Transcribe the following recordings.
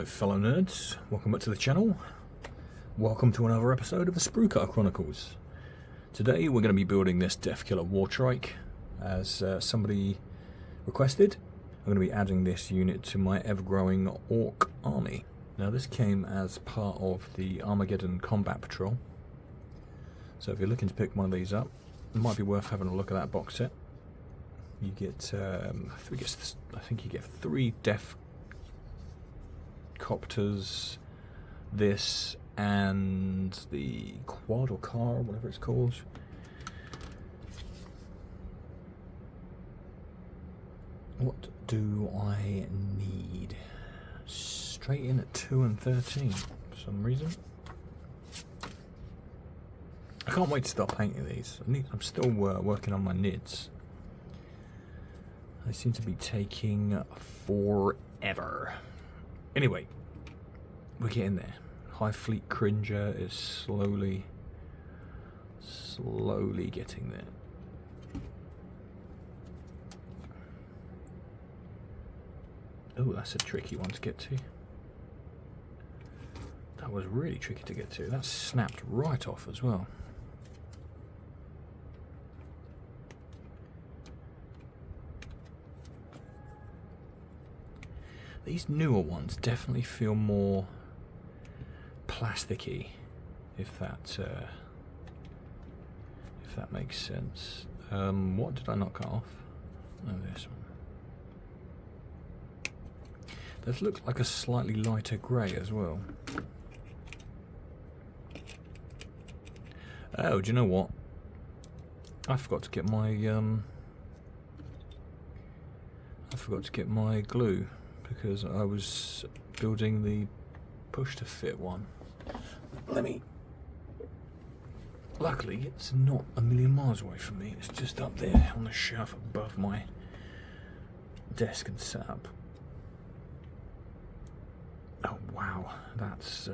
Hello fellow nerds, welcome back to the channel. Welcome to another episode of the Sprue Chronicles. Today we're going to be building this Deffkilla Wartrike as somebody requested. I'm going to be adding this unit to my ever-growing orc army. Now this came as part of the Armageddon Combat Patrol. So if you're looking to pick one of these up, it might be worth having a look at that box set. You get, I think you get 3 Deffcopters, this, and the quad or car, whatever it's called. What do I need? Straight in at 2 and 13 for some reason. I can't wait to start painting these. I'm still working on my NIDs. They seem to be taking forever. Anyway, we're getting there. High Fleet Cringer is slowly getting there. Oh, that's a tricky one to get to. That was really tricky to get to. That snapped right off as well. These newer ones definitely feel more plasticky, if that makes sense. What did I knock off? Oh, this one. Those look like a slightly lighter grey as well. Oh, do you know what? I forgot to get my glue, because I was building the push to fit one. Luckily, it's not a million miles away from me. It's just up there on the shelf above my desk and setup. Oh wow, that's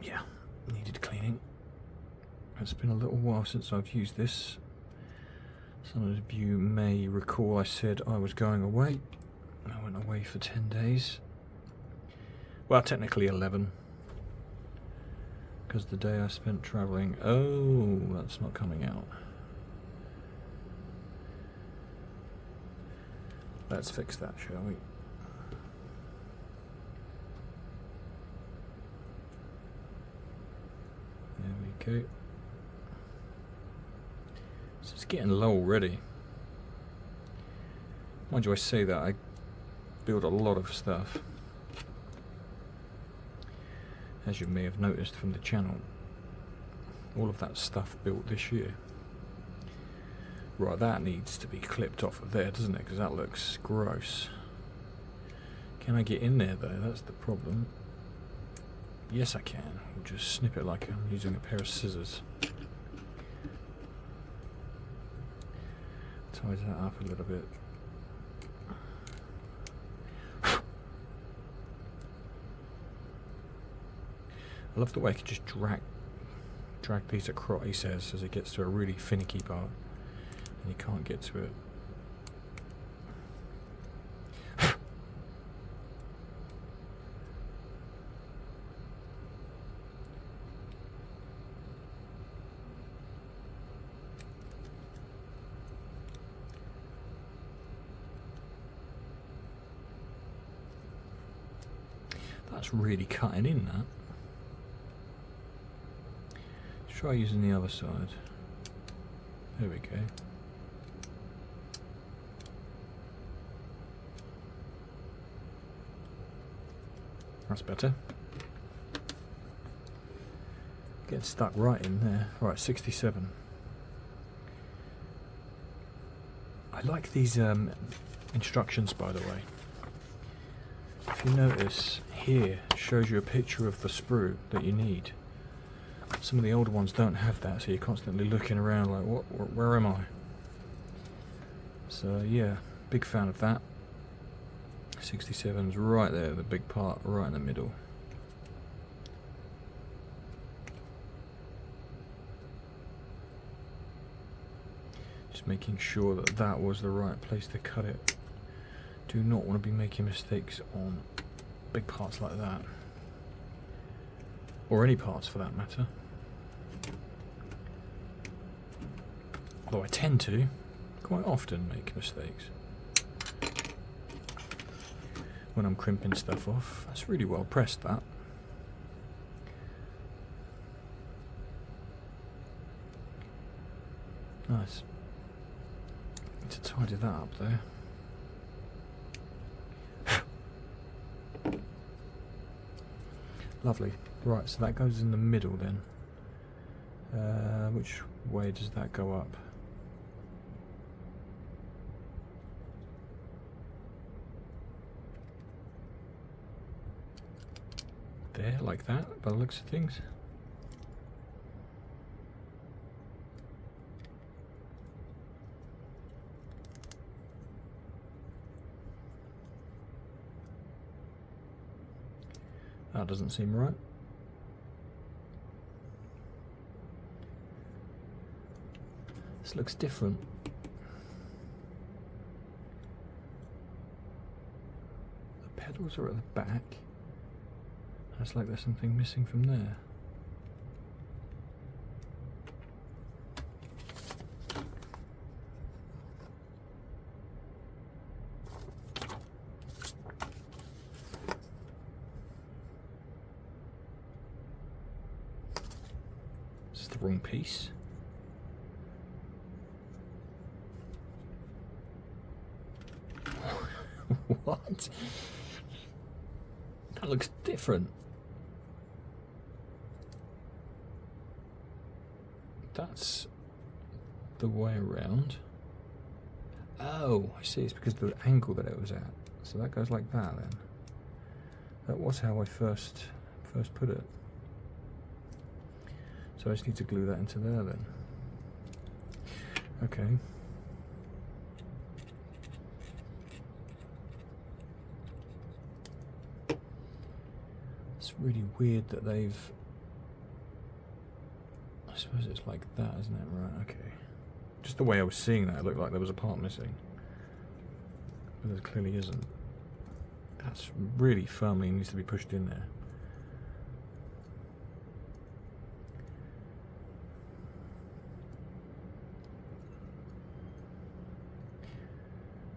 yeah, needed cleaning. It's been a little while since I've used this. Some of you may recall I said I was going away. I went away for 10 days. Well, technically 11. Because the day I spent travelling... Oh, that's not coming out. Let's fix that, shall we? There we go. So it's getting low already. Mind you, I say that, I build a lot of stuff, as you may have noticed from the channel. All of that stuff built this year. Right, that needs to be clipped off of there, doesn't it? Because that looks gross. Can I get in there though? That's the problem. Yes I can. We'll just snip it like I'm using a pair of scissors. Ties that up a little bit. I love the way I can just drag these across, he says, as it gets to a really finicky part and you can't get to it. That's really cutting in, that. Try using the other side. There we go. That's better. Getting stuck right in there. Right, 67. I like these instructions, by the way. If you notice, here it shows you a picture of the sprue that you need. Some of the older ones don't have that, so you're constantly looking around like, where am I? So yeah, big fan of that. 67's right there, the big part right in the middle. Just making sure that that was the right place to cut it. Do not want to be making mistakes on big parts like that. Or any parts for that matter. Although I tend to quite often make mistakes when I'm crimping stuff off. That's really well pressed, that. Nice. Need to tidy that up there. Lovely. Right, so that goes in the middle then. Which way does that go up? There, like that, by the looks of things. That doesn't seem right. This looks different. The pedals are at the back. It's like there's something missing from there. This is the wrong piece. What? That looks different. That's the way around. Oh, I see. It's because of the angle that it was at. So that goes like that then. That was how I first put it. So I just need to glue that into there then. Okay. It's really weird that they've... I suppose it's like that, isn't it? Right, okay. Just the way I was seeing that, it looked like there was a part missing. But there clearly isn't. That's really firmly needs to be pushed in there.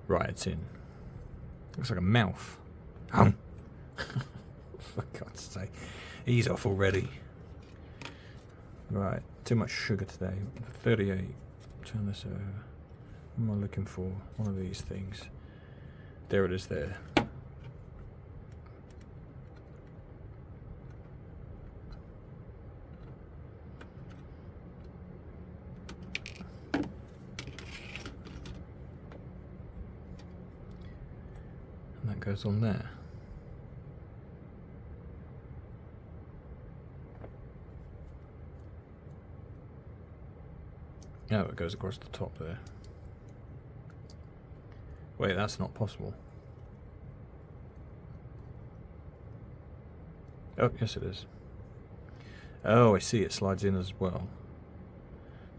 Right, it's in. Looks like a mouth. For God's sake. Ease off already. Right, too much sugar today. 38. Turn this over. What am I looking for? One of these things. There it is there. And that goes on there. Oh, it goes across the top there. Wait, that's not possible. Oh, yes it is. Oh, I see, it slides in as well.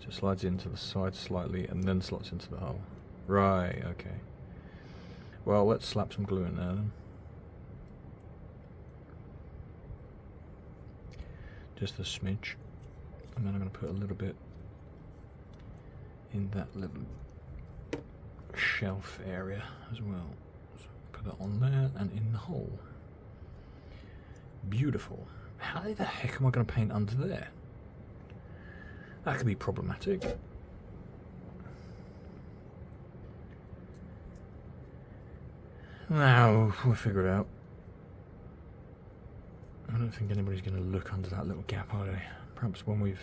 So it slides into the side slightly and then slots into the hole. Right, okay. Well, let's slap some glue in there then. Just a smidge. And then I'm going to put a little bit in that little shelf area as well. So put that on there and in the hole. Beautiful. How the heck am I going to paint under there? That could be problematic. Now we'll figure it out. I don't think anybody's going to look under that little gap, are they? Perhaps when we've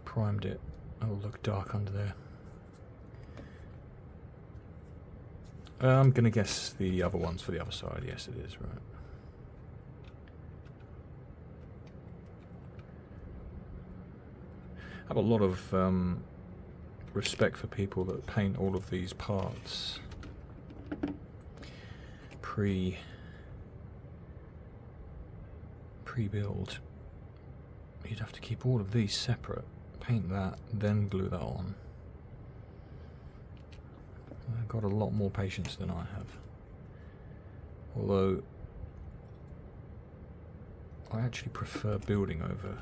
primed it, it'll look dark under there. I'm going to guess the other one's for the other side. Yes, it is, right. I have a lot of respect for people that paint all of these parts pre-build. You'd have to keep all of these separate, paint that, then glue that on. got a lot more patience than I have. Although I actually prefer building over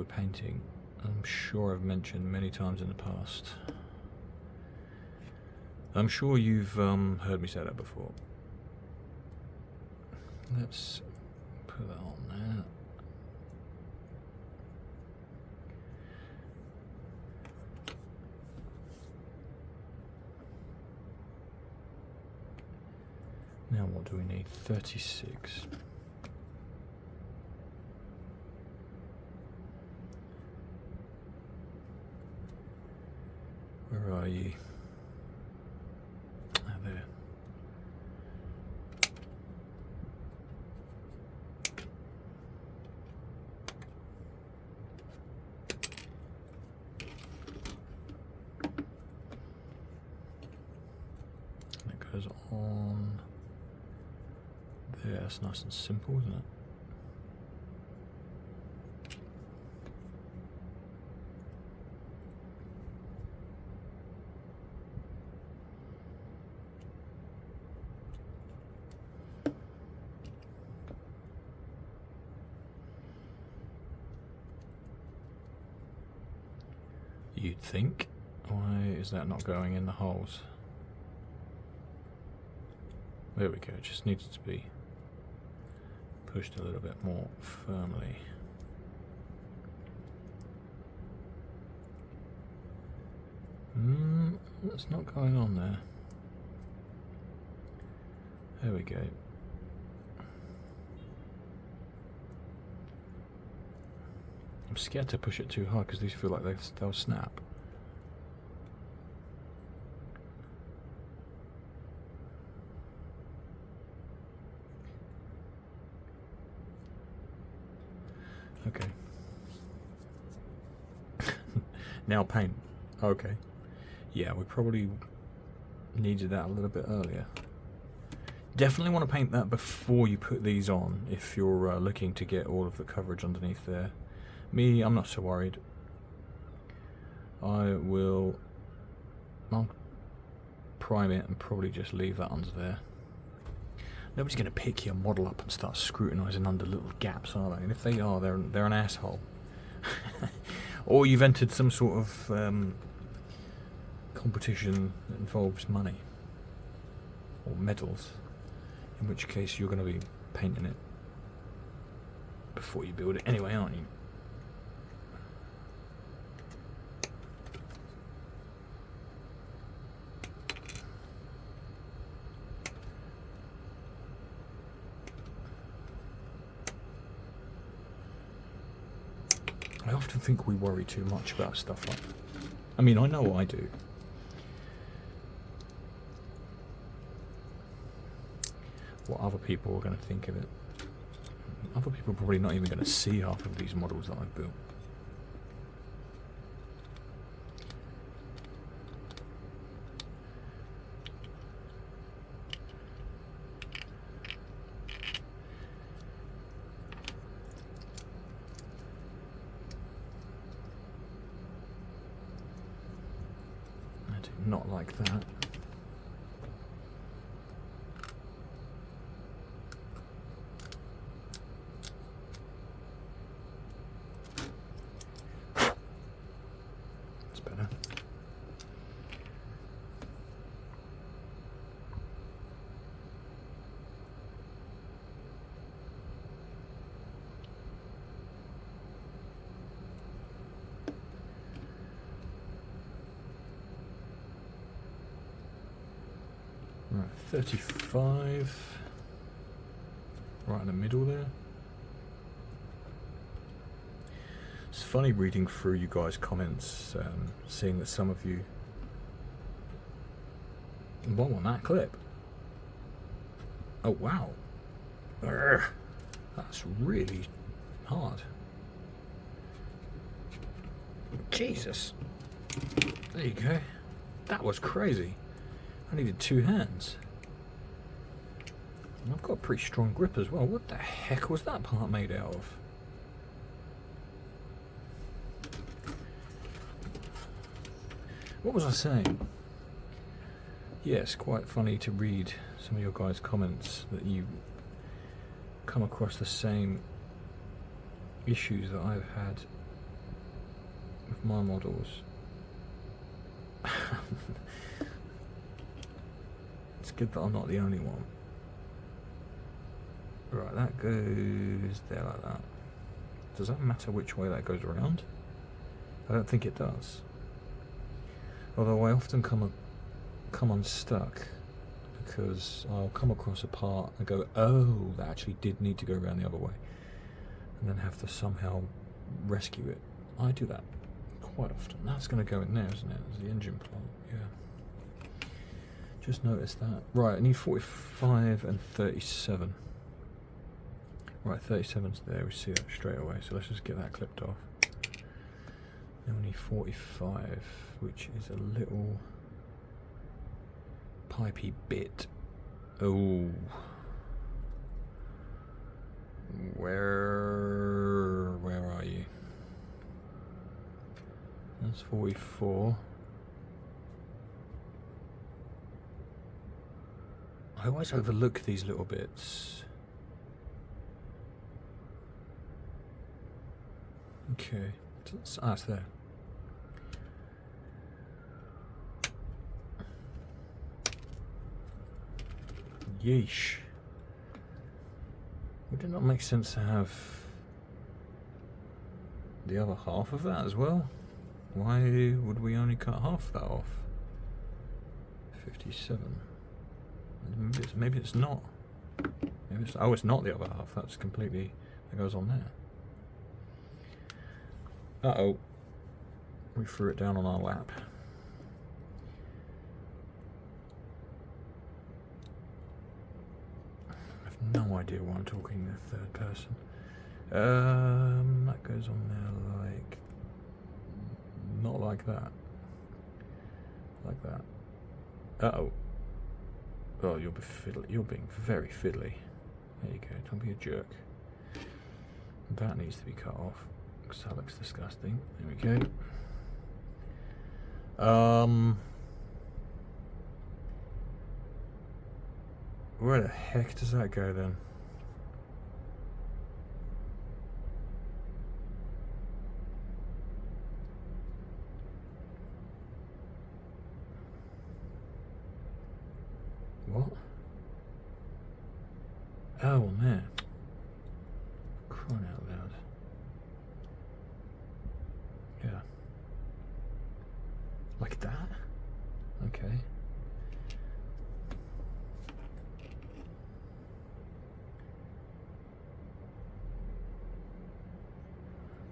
painting. I'm sure I've mentioned many times in the past. I'm sure you've heard me say that before. Let's put that on there. Now what do we need? 36. Where are you? Ah, there. That goes on there. That's nice and simple, isn't it? You'd think. Why is that not going in the holes? There we go, it just needs to be pushed a little bit more firmly. That's not going on there. There we go. I'm scared to push it too hard because these feel like they'll snap. Okay. Now paint. Okay. Yeah, we probably needed that a little bit earlier. Definitely want to paint that before you put these on if you're looking to get all of the coverage underneath there. Me, I'm not so worried. I'll prime it and probably just leave that under there. Nobody's going to pick your model up and start scrutinising under little gaps, are they? And if they are, they're an asshole. Or you've entered some sort of competition that involves money or medals, in which case you're going to be painting it before you build it anyway, aren't you? I often think we worry too much about stuff like that. I mean, I know I do. What other people are going to think of it. Other people are probably not even going to see half of these models that I've built. I do not like that. Right, 35, right in the middle there. It's funny reading through you guys' comments, seeing that some of you want that clip. Oh wow, urgh, that's really hard. Jesus, there you go. That was crazy. I needed two hands. And I've got a pretty strong grip as well. What the heck was that part made out of? What was I saying? Yeah, it's quite funny to read some of your guys' comments that you come across the same issues that I've had with my models. It's good that I'm not the only one. Right, that goes there like that. Does that matter which way that goes around? I don't think it does. Although I often come unstuck because I'll come across a part and go, oh, that actually did need to go around the other way, and then have to somehow rescue it. I do that quite often. That's going to go in there, isn't it? It's the engine plant, yeah. Just noticed that. Right, I need 45 and 37. Right, 37's there, we see that straight away, so let's just get that clipped off. Then we need 45, which is a little pipey bit. Oh. Where are you? That's 44. I always overlook these little bits. Okay, it's there. Yeesh. Would it not make sense to have the other half of that as well? Why would we only cut half that off? 57. Maybe it's not. Maybe it's, oh, it's not the other half. That's completely, that goes on there. Uh-oh. We threw it down on our lap. I have no idea why I'm talking the third person. That goes on there like... not like that. Like that. Uh-oh. Oh, you'll be fiddly. You're being very fiddly. There you go. Don't be a jerk. That needs to be cut off. Because that looks disgusting. There we go. Where the heck does that go then? What? Oh, man. Crying out loud. Yeah. Like that? Okay.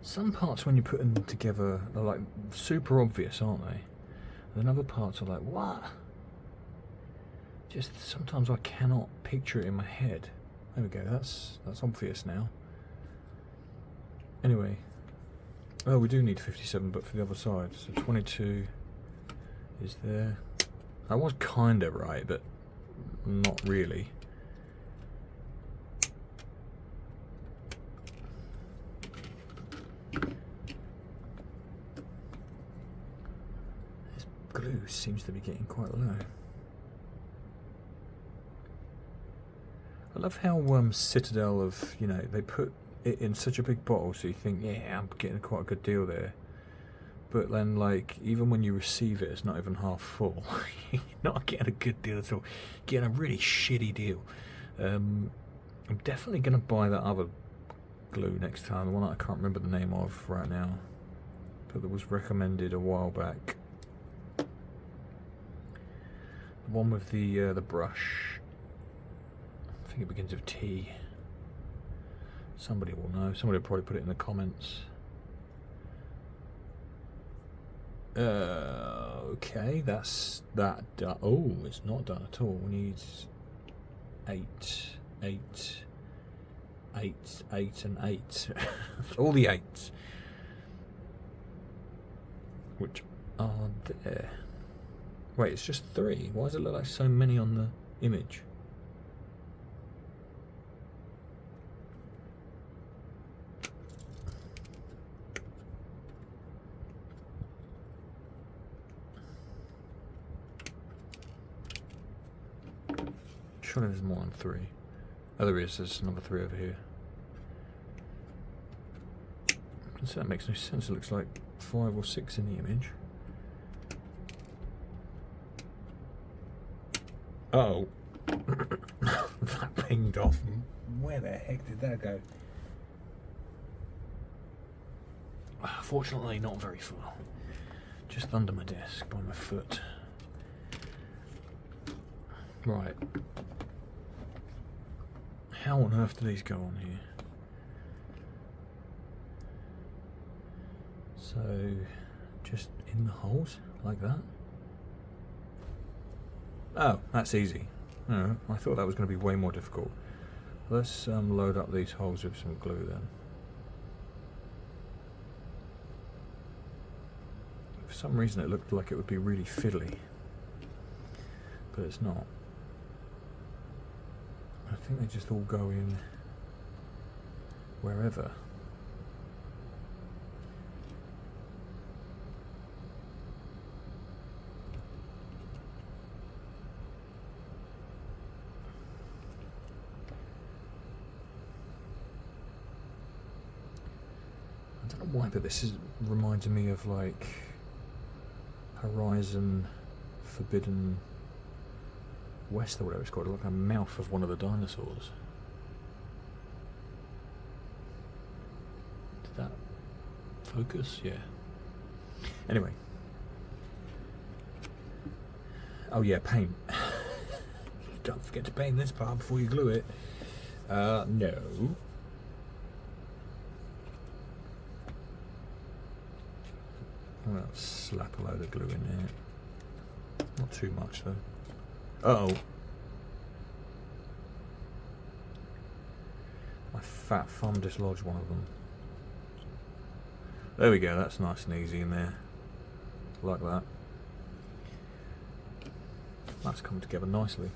Some parts when you put them together are like super obvious, aren't they? And then other parts are like, what? Just sometimes I cannot picture it in my head. There we go, that's obvious now. Anyway. Oh, we do need 57, but for the other side. So 22 is there. I was kinda right, but not really. This glue seems to be getting quite low. I love how Citadel of, you know, they put it in such a big bottle so you think, yeah, I'm getting quite a good deal there. But then, like, even when you receive it, it's not even half full. You're not getting a good deal at all. You're getting a really shitty deal. I'm definitely going to buy that other glue next time, the one that I can't remember the name of right now, but that was recommended a while back. The one with the brush. I think it begins with T. Somebody will know. Somebody will probably put it in the comments. Okay, that's that done. Oh, it's not done at all. We need 8, 8, 8, 8 and 8. All the 8s. Which are there. Wait, it's just 3. Why does it look like so many on the image? Surely there's more than 3. Oh, there is. There's another 3 over here. So that makes no sense. It looks like 5 or 6 in the image. Oh. That pinged off. Where the heck did that go? Fortunately, not very far. Just under my desk, by my foot. Right. How on earth do these go on here? So, just in the holes, like that? Oh, that's easy. Oh, I thought that was going to be way more difficult. Let's load up these holes with some glue then. For some reason it looked like it would be really fiddly, but it's not. I think they just all go in wherever. I don't know why, but this reminds me of like Horizon Forbidden West or whatever it's called, like a mouth of one of the dinosaurs. Did that focus? Yeah. Anyway. Oh yeah, paint. Don't forget to paint this part before you glue it. No. I'm going to slap a load of glue in there. Not too much though. Uh-oh. My fat thumb dislodged one of them. There we go, that's nice and easy in there. Like that. That's come together nicely.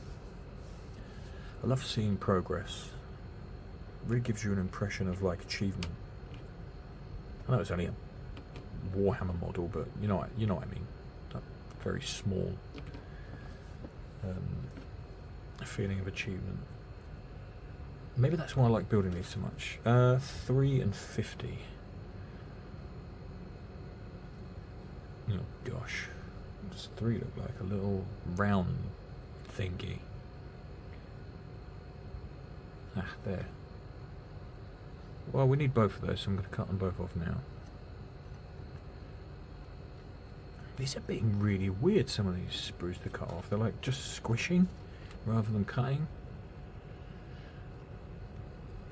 I love seeing progress. It really gives you an impression of like achievement. I know it's only a Warhammer model, but you know what I mean. That very small feeling of achievement. Maybe that's why I like building these so much. 3 and 50. Oh gosh, does 3 look like a little round thingy? Ah, there. Well, we need both of those, so I'm going to cut them both off now. These are being really weird, some of these sprues to cut off. They're like just squishing rather than cutting.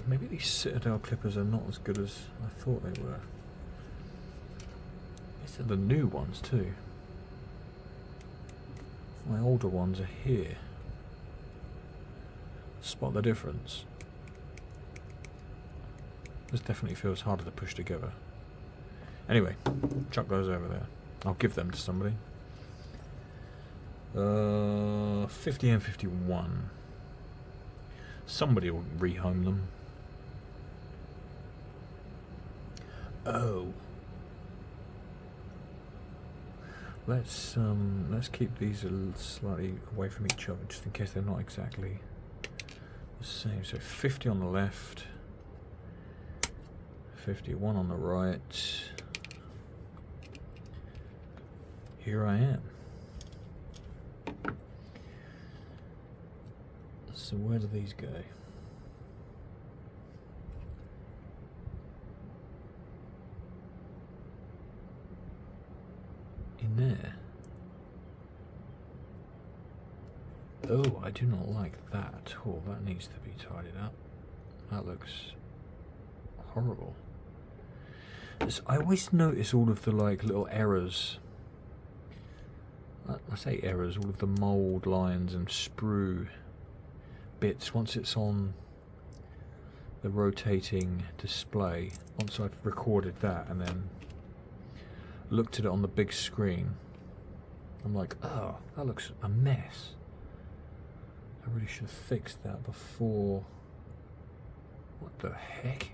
Maybe these Citadel clippers are not as good as I thought they were. These are the new ones too. My older ones are here. Spot the difference. This definitely feels harder to push together. Anyway, chuck those over there. I'll give them to somebody. 50 and 51. Somebody will rehome them. Oh. Let's keep these a little slightly away from each other, just in case they're not exactly the same. So 50 on the left, 51 on the right. Here I am. So where do these go? In there. Oh, I do not like that at all. That needs to be tidied up. That looks horrible. I always notice all of the like little errors. I say errors, all of the mould lines and sprue bits once it's on the rotating display. Once I've recorded that and then looked at it on the big screen, I'm like, oh, that looks a mess. I really should have fixed that before. What the heck?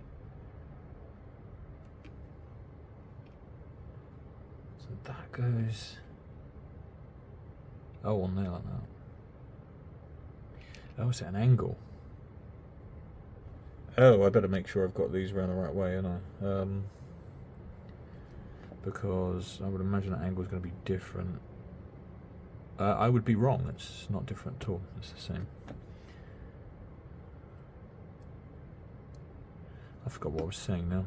So that goes... Oh, on there like that. Oh, it's at an angle. Oh, I better make sure I've got these around the right way, aren't I? Because I would imagine that angle is going to be different. I would be wrong. It's not different at all. It's the same. I forgot what I was saying now.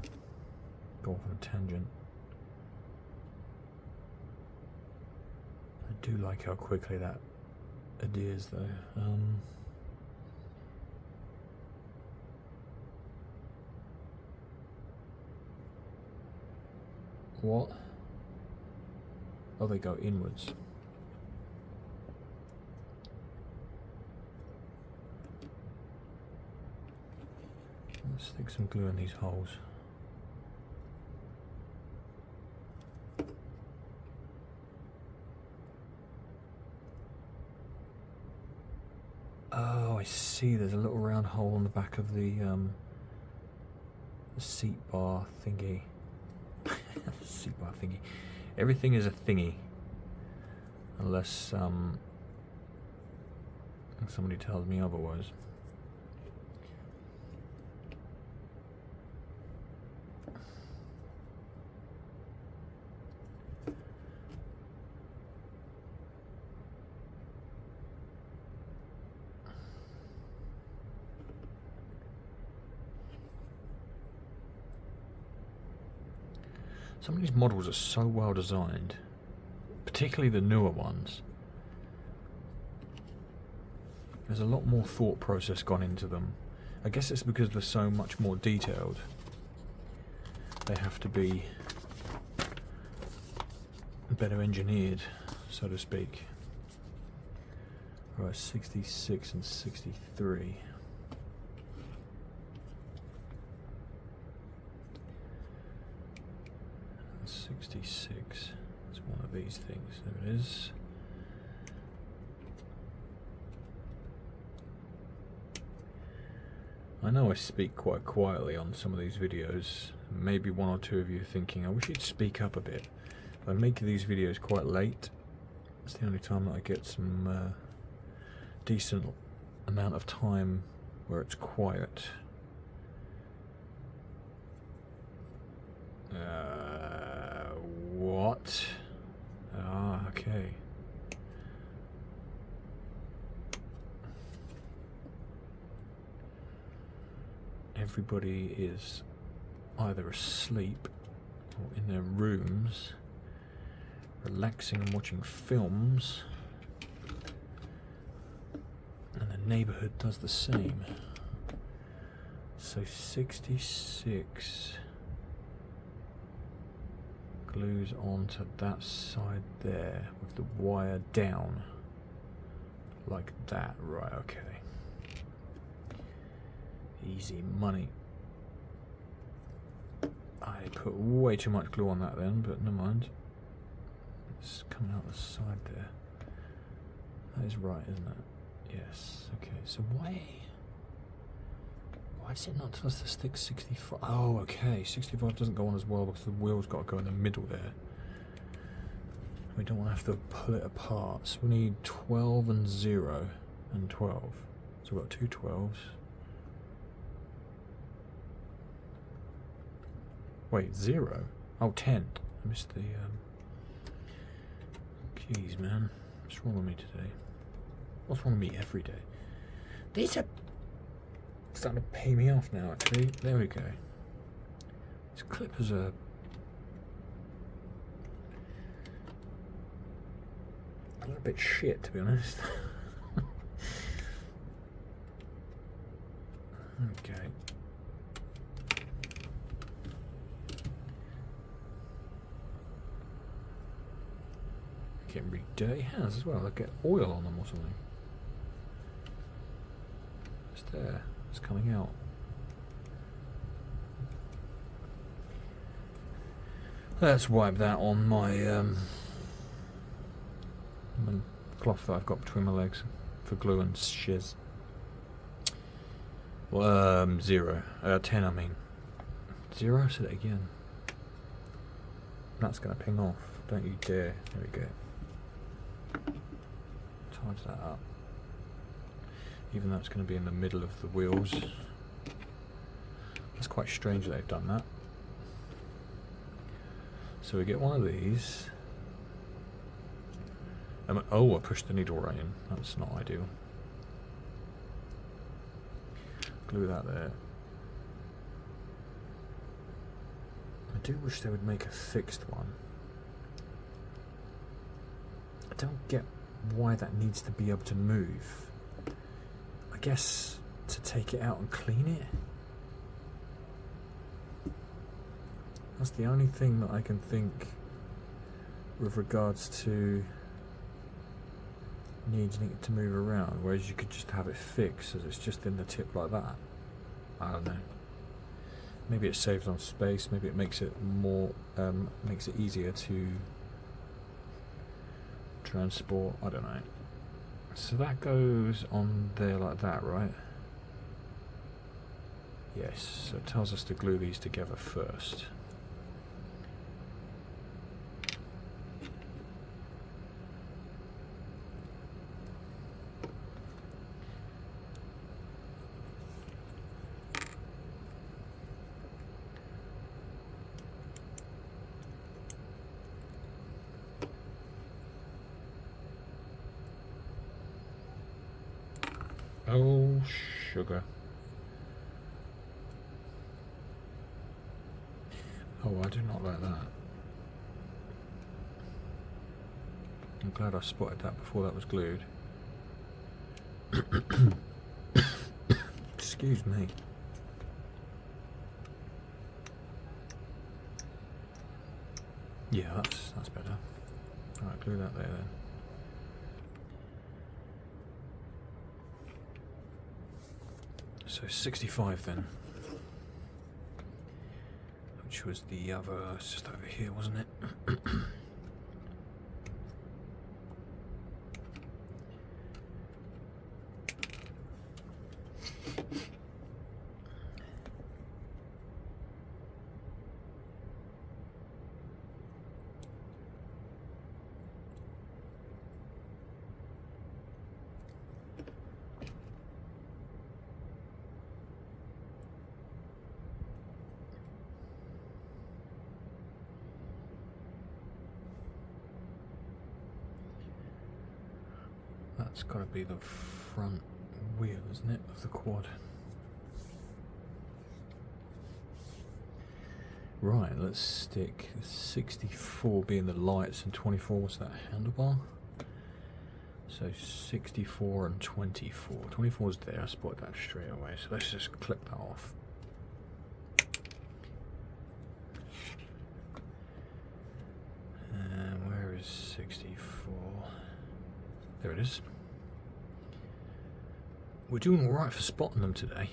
Go off on a tangent. I do like how quickly that adheres, though. What? Oh, they go inwards. Let's stick some glue in these holes. Oh, I see. There's a little round hole on the back of the seat bar thingy. Seat bar thingy. Everything is a thingy, unless somebody tells me otherwise. Some of these models are so well designed, particularly the newer ones. There's a lot more thought process gone into them. I guess it's because they're so much more detailed. They have to be better engineered, so to speak. Right, 66 and 63. 66 is one of these things. There it is. I know I speak quite quietly on some of these videos. Maybe one or two of you are thinking, I wish you'd speak up a bit. I make these videos quite late. It's the only time that I get some decent amount of time where it's quiet. What? Ah, okay. Everybody is either asleep or in their rooms, relaxing and watching films, and the neighborhood does the same. So 66 glues onto that side there with the wire down like that. Right, okay. Easy money. I put way too much glue on that then, but never mind. It's coming out the side there. That is right, isn't it? Yes. Okay, so why does it not tell us to stick 65? Oh, okay. 65 doesn't go on as well because the wheel's got to go in the middle there. We don't want to have to pull it apart. So we need 12 and 0 and 12. So we've got two 12s. Wait, 0? Oh, 10. I missed the... Jeez, man. What's wrong with me today? What's wrong with me every day? These are starting to pay me off now, actually. There we go. These clippers are... a little bit shit, to be honest. Okay. Getting really dirty hands as well. They'll get oil on them or something. It's there. It's coming out. Let's wipe that on my cloth that I've got between my legs for glue and shiz. Well, 0. 10, I mean. 0? Say that again. That's going to ping off. Don't you dare. There we go. Tidy that up. even though it's going to be in the middle of the wheels. That's quite strange that they've done that. So we get one of these. Oh, I pushed the needle right in. That's not ideal. Glue that there. I do wish they would make a fixed one. I don't get why that needs to be able to move. I guess to take it out and clean it? That's the only thing that I can think with regards to needing it to move around, whereas you could just have it fixed as it's just in the tip like that. I don't know. Maybe it saves on space, maybe it makes it more, makes it easier to transport, I don't know. So that goes on there like that, right? Yes, so it tells us to glue these together first. Oh, sugar. Oh, I do not like that. I'm glad I spotted that before that was glued. Excuse me. Yeah, that's better. Alright, glue that there then. So 65 then. Which was the other, it's just over here, wasn't it? That's got to be the front wheel, isn't it, of the quad? Right, let's stick 64 being the lights and 24, what's that, handlebar? So 64 and 24. 24 is there, I spotted that straight away, so let's just clip that off. And where is 64? There it is. We're doing alright for spotting them today.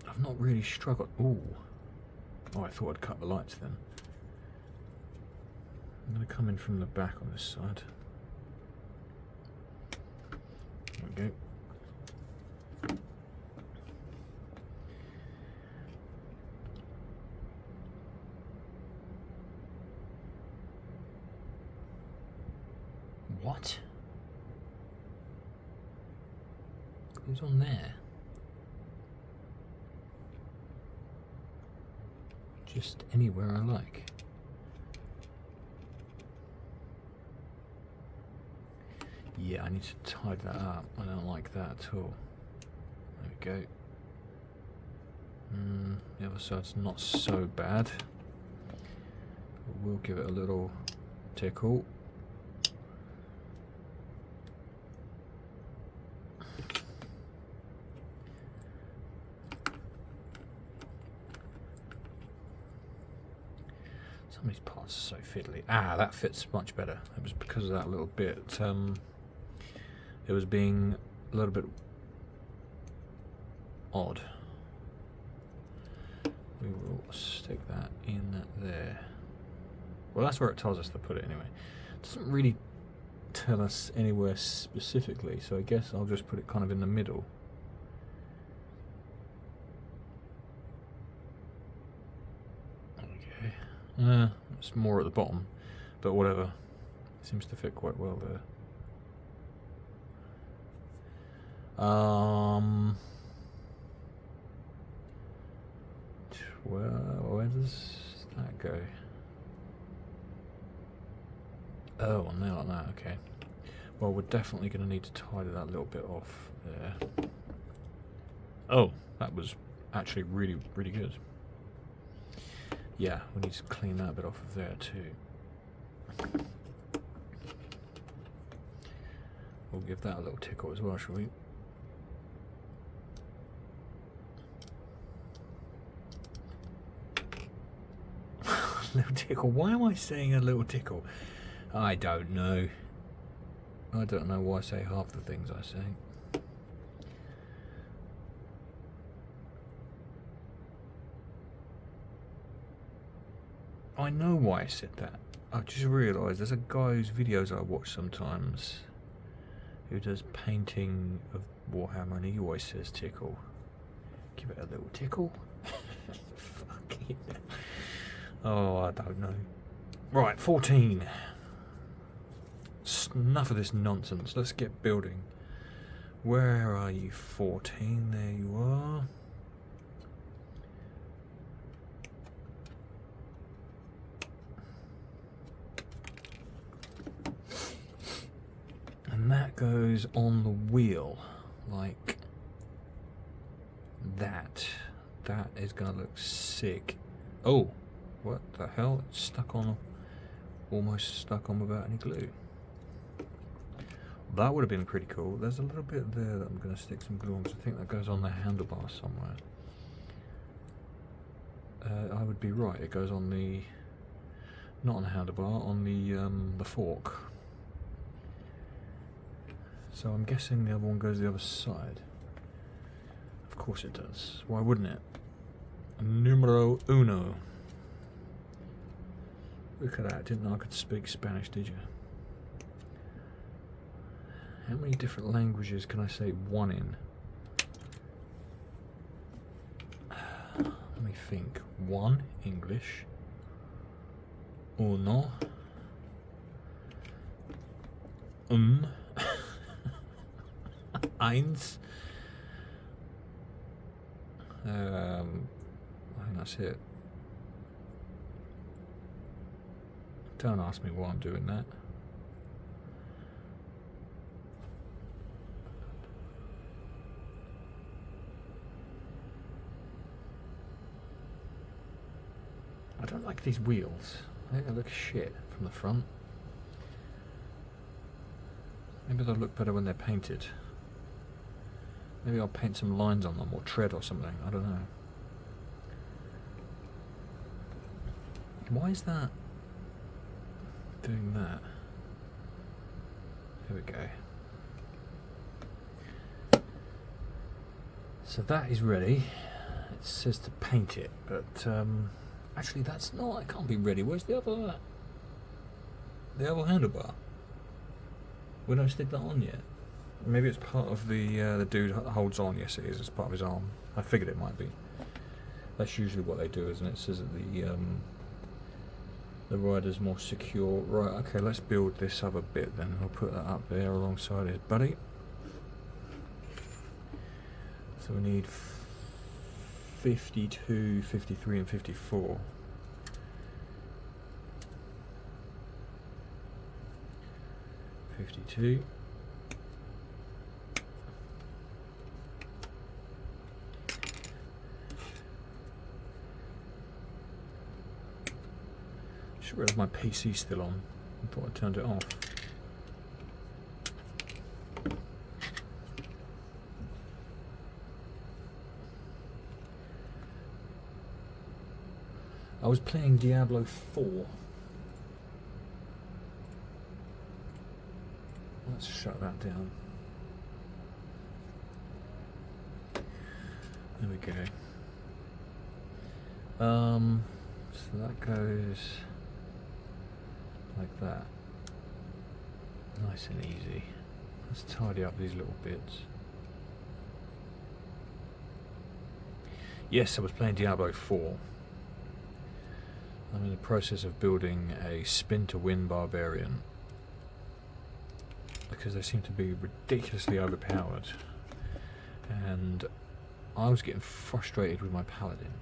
I've not really struggled. Ooh. Oh, I thought I'd cut the lights then. I'm going to come in from the back on this side. There we go. What? Who's on there? Just anywhere I like. Yeah, I need to tidy that up. I don't like that at all. There we go. The other side's not so bad. We'll give it a little tickle. Some of these parts are so fiddly. Ah, that fits much better. It was because of that little bit. It was being a little bit odd. We will stick that in there. Well, that's where it tells us to put it anyway. It doesn't really tell us anywhere specifically, so I guess I'll just put it kind of in the middle. It's more at the bottom, but whatever. It seems to fit quite well there. Where does that go? Oh, on there like that, okay. Well, we're definitely going to need to tidy that little bit off there. Oh, that was actually really, really good. Yeah, we need to clean that bit off of there too. We'll give that a little tickle as well, shall we? Little tickle. Why am I saying a little tickle? I don't know. I don't know why I say half the things I say. I know why I said that. I just realised there's a guy whose videos I watch sometimes who does painting of Warhammer, and he always says tickle. Give it a little tickle. Fuck it. Oh, I don't know. Right, 14. Enough of this nonsense. Let's get building. Where are you, 14? There you are. And that goes on the wheel, like that. That is going to look sick. Oh, what the hell? It's stuck on, almost stuck on without any glue. That would have been pretty cool. There's a little bit there that I'm going to stick some glue on, because I think that goes on the handlebar somewhere. I would be right. It goes on the, not on the handlebar, on the fork. So I'm guessing the other one goes the other side. Of course it does. Why wouldn't it? Numero uno. Look at that. Didn't know I could speak Spanish, did you? How many different languages can I say one in? Let me think. One, English. Uno. Eins. I think that's it. Don't ask me why I'm doing that. I don't like these wheels. I think they look shit from the front. Maybe they'll look better when they're painted. Maybe I'll paint some lines on them, or tread or something, I don't know. Why is that doing that? There we go. So that is ready. It says to paint it, but actually that's not, it can't be ready. Where's the other handlebar? We don't stick that on yet. Maybe it's part of the dude holds on. Yes, it is. It's part of his arm. I figured it might be. That's usually what they do, isn't it? It says that the rider's more secure. Right. Okay. Let's build this other bit then. I'll put that up there alongside his buddy. So we need 52, 53, and 54. 52. Sure, my PC still on. I thought I turned it off. I was playing Diablo 4. Let's shut that down. There we go. So that goes like that. Nice and easy. Let's tidy up these little bits. Yes, I was playing Diablo 4. I'm in the process of building a spin-to-win barbarian, because they seem to be ridiculously overpowered. and I was getting frustrated with my paladin.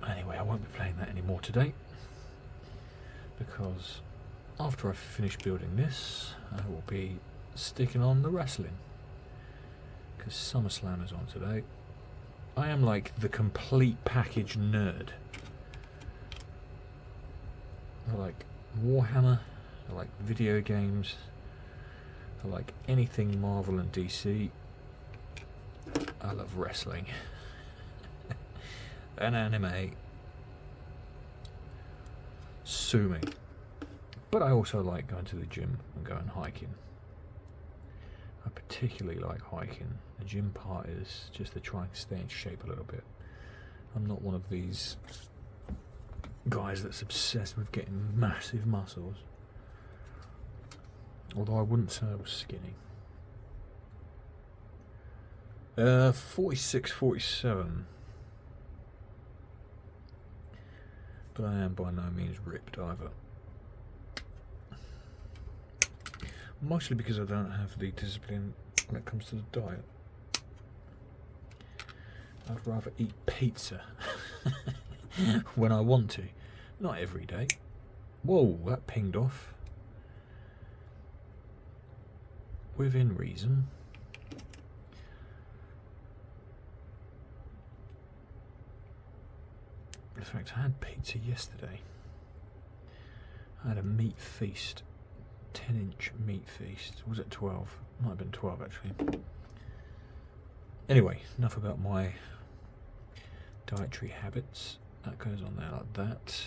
Anyway, I won't be playing that anymore today, because after I finish building this, I will be sticking on the wrestling, because SummerSlam is on today. I am like the complete package nerd. I like Warhammer, I like video games, I like anything Marvel and DC. I love wrestling and anime. Sue me. But I also like going to the gym and going hiking. I particularly like hiking. The gym part is just to try and stay in shape a little bit. I'm not one of these guys that's obsessed with getting massive muscles. Although I wouldn't say I was skinny. 46, 47. But I am by no means ripped either. Mostly because I don't have the discipline when it comes to the diet. I'd rather eat pizza when I want to, not every day. Whoa, that pinged off. Within reason. In fact, I had pizza yesterday. I had a meat feast. 10-inch meat feast. Was it 12? Might have been 12 actually. Anyway, enough about my dietary habits. That goes on there like that.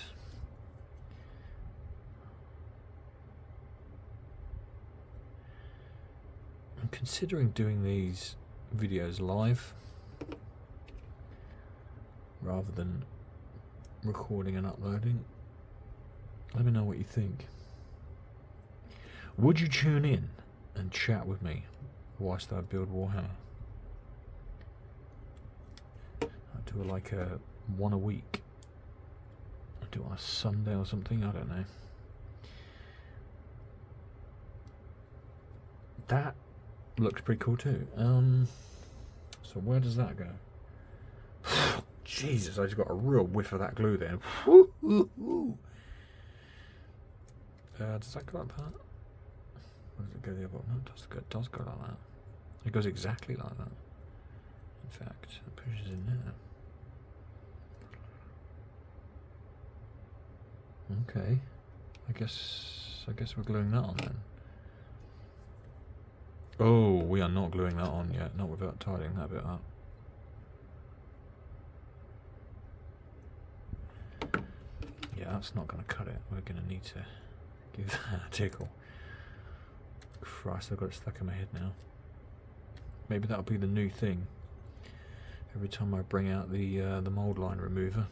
I'm considering doing these videos live rather than recording and uploading. Let me know what you think. Would you tune in and chat with me whilst I build Warhammer? I'd do like a one a week. I'd do it on a Sunday or something, I don't know. That looks pretty cool too. So where does that go? Jesus, I just got a real whiff of that glue there. Does that go like that? Or does it go the other way? No, it does go like that. It goes exactly like that. In fact, it pushes in there. Okay. I guess we're gluing that on then. Oh, we are not gluing that on yet. Not without tidying that bit up. Yeah, that's not going to cut it. We're going to need to give that a tickle. Christ, I've got it stuck in my head now. Maybe that'll be the new thing. Every time I bring out the mold line remover.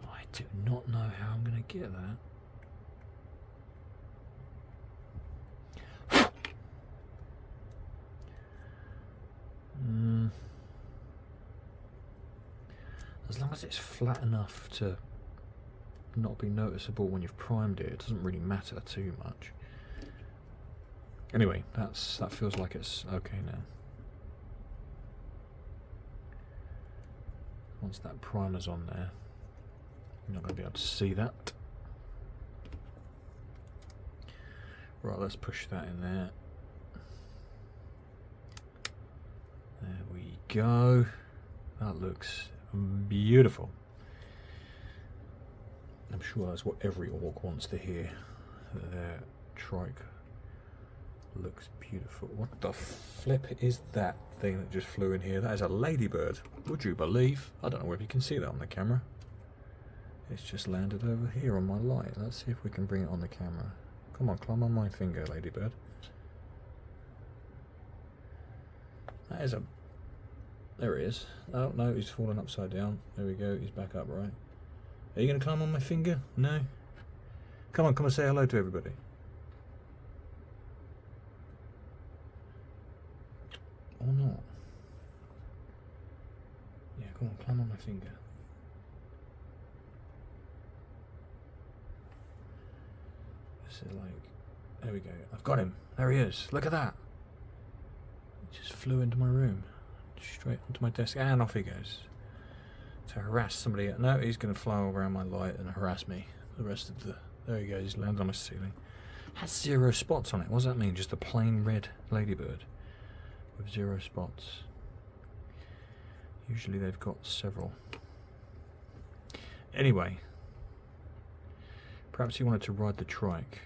I do not know how I'm going to get that. As long as it's flat enough to not be noticeable when you've primed it, it doesn't really matter too much. Anyway, that feels like it's okay now. Once that primer's on there, you're not going to be able to see that. Right, let's push that in there. There we go. That looks beautiful. I'm sure that's what every orc wants to hear. That their trike looks beautiful. What the flip is that thing that just flew in here? That is a ladybird. Would you believe? I don't know if you can see that on the camera. It's just landed over here on my light. Let's see if we can bring it on the camera. Come on, climb on my finger, ladybird. That is a... There he is. Oh, no, he's fallen upside down. There we go, he's back upright. Are you going to climb on my finger? No? Come on, come and say hello to everybody. Or not. Yeah, come on, climb on my finger. Is it like... There we go. I've got him. There he is. Look at that. He just flew into my room. Straight onto my desk. And off he goes. To harass somebody. No, he's going to fly around my light and harass me. The rest of the... There he goes. He's landed on my ceiling. Has 0 spots on it. What does that mean? Just a plain red ladybird with 0 spots. Usually they've got several. Anyway. Perhaps he wanted to ride the trike.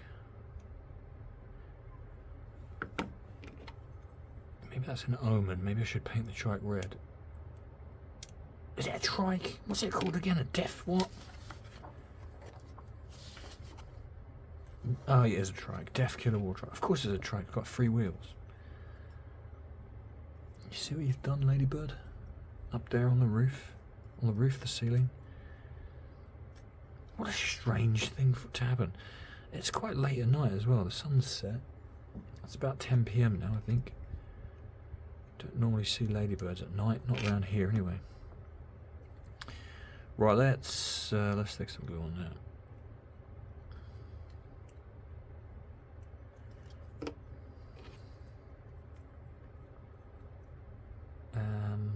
Maybe that's an omen. Maybe I should paint the trike red. Is it a trike? What's it called again? A what? Oh, yeah, it is a trike. Deffkilla Wartrike. Of course it's a trike. It's got 3 wheels. You see what you've done, ladybird? Up there on the roof. On the roof, the ceiling. What a strange thing to happen. It's quite late at night as well. The sun's set. It's about 10 PM now, I think. Don't normally see ladybirds at night. Not around here, anyway. Right, let's stick some glue on that.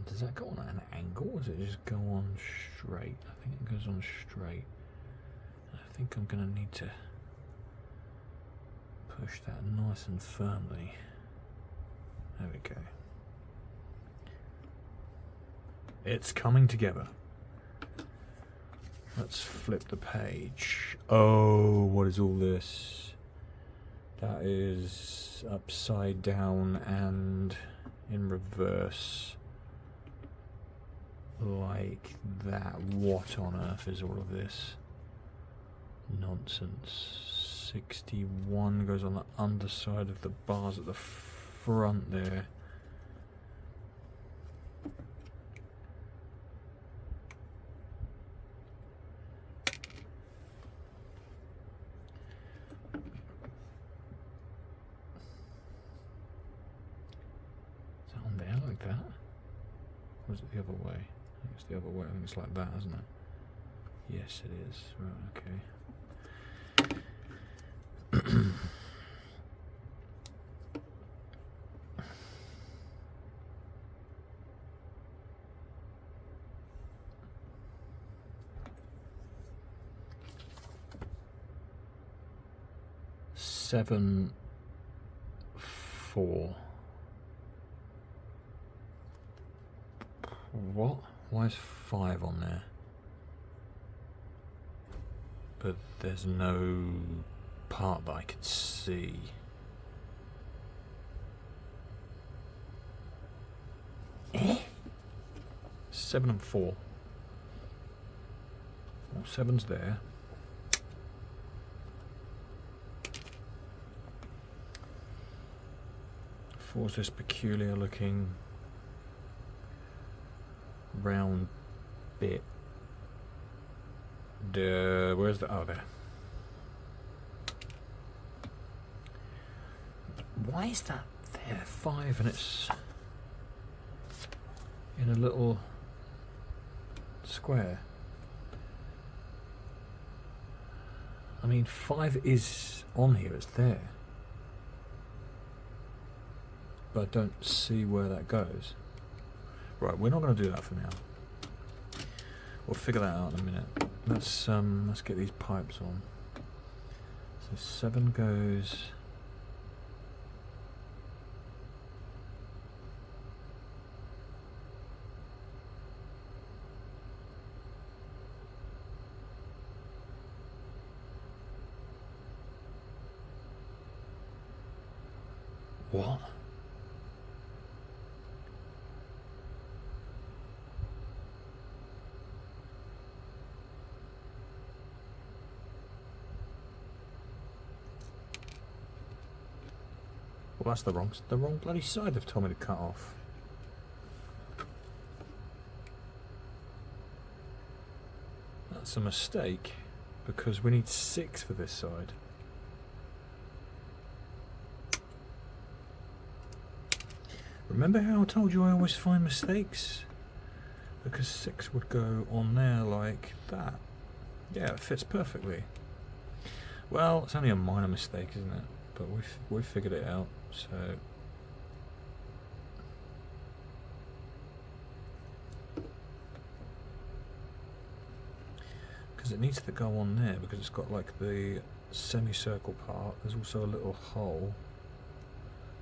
Does that go on at an angle, or does it just go on straight? I think it goes on straight. I think I'm going to need to push that nice and firmly. There we go. It's coming together. Let's flip the page. Oh, what is all this? That is upside down and in reverse. Like that. What on earth is all of this? Nonsense. 61 goes on the underside of the bars at the front there. Is that on there like that? Or is it the other way? I think it's the other way. I think it's like that, isn't it? Yes, it is. Right, okay. Seven, 4. What? Why is 5 on there? But there's no part that I could see. Eh? 7 and 4. Well, 7's there. Four's this peculiar looking round bit. Where's the... Oh, there. Why is that there? 5 and it's in a little square. I mean, 5 is on here, it's there. But I don't see where that goes. Right, we're not going to do that for now. We'll figure that out in a minute. Let's get these pipes on. So 7 goes... What? Well, that's the wrong bloody side they've told me to cut off. That's a mistake, because we need 6 for this side. Remember how I told you I always find mistakes? Because 6 would go on there like that. Yeah, it fits perfectly. Well, it's only a minor mistake, isn't it? But we've figured it out, so... Because it needs to go on there, because it's got like the semicircle part. There's also a little hole.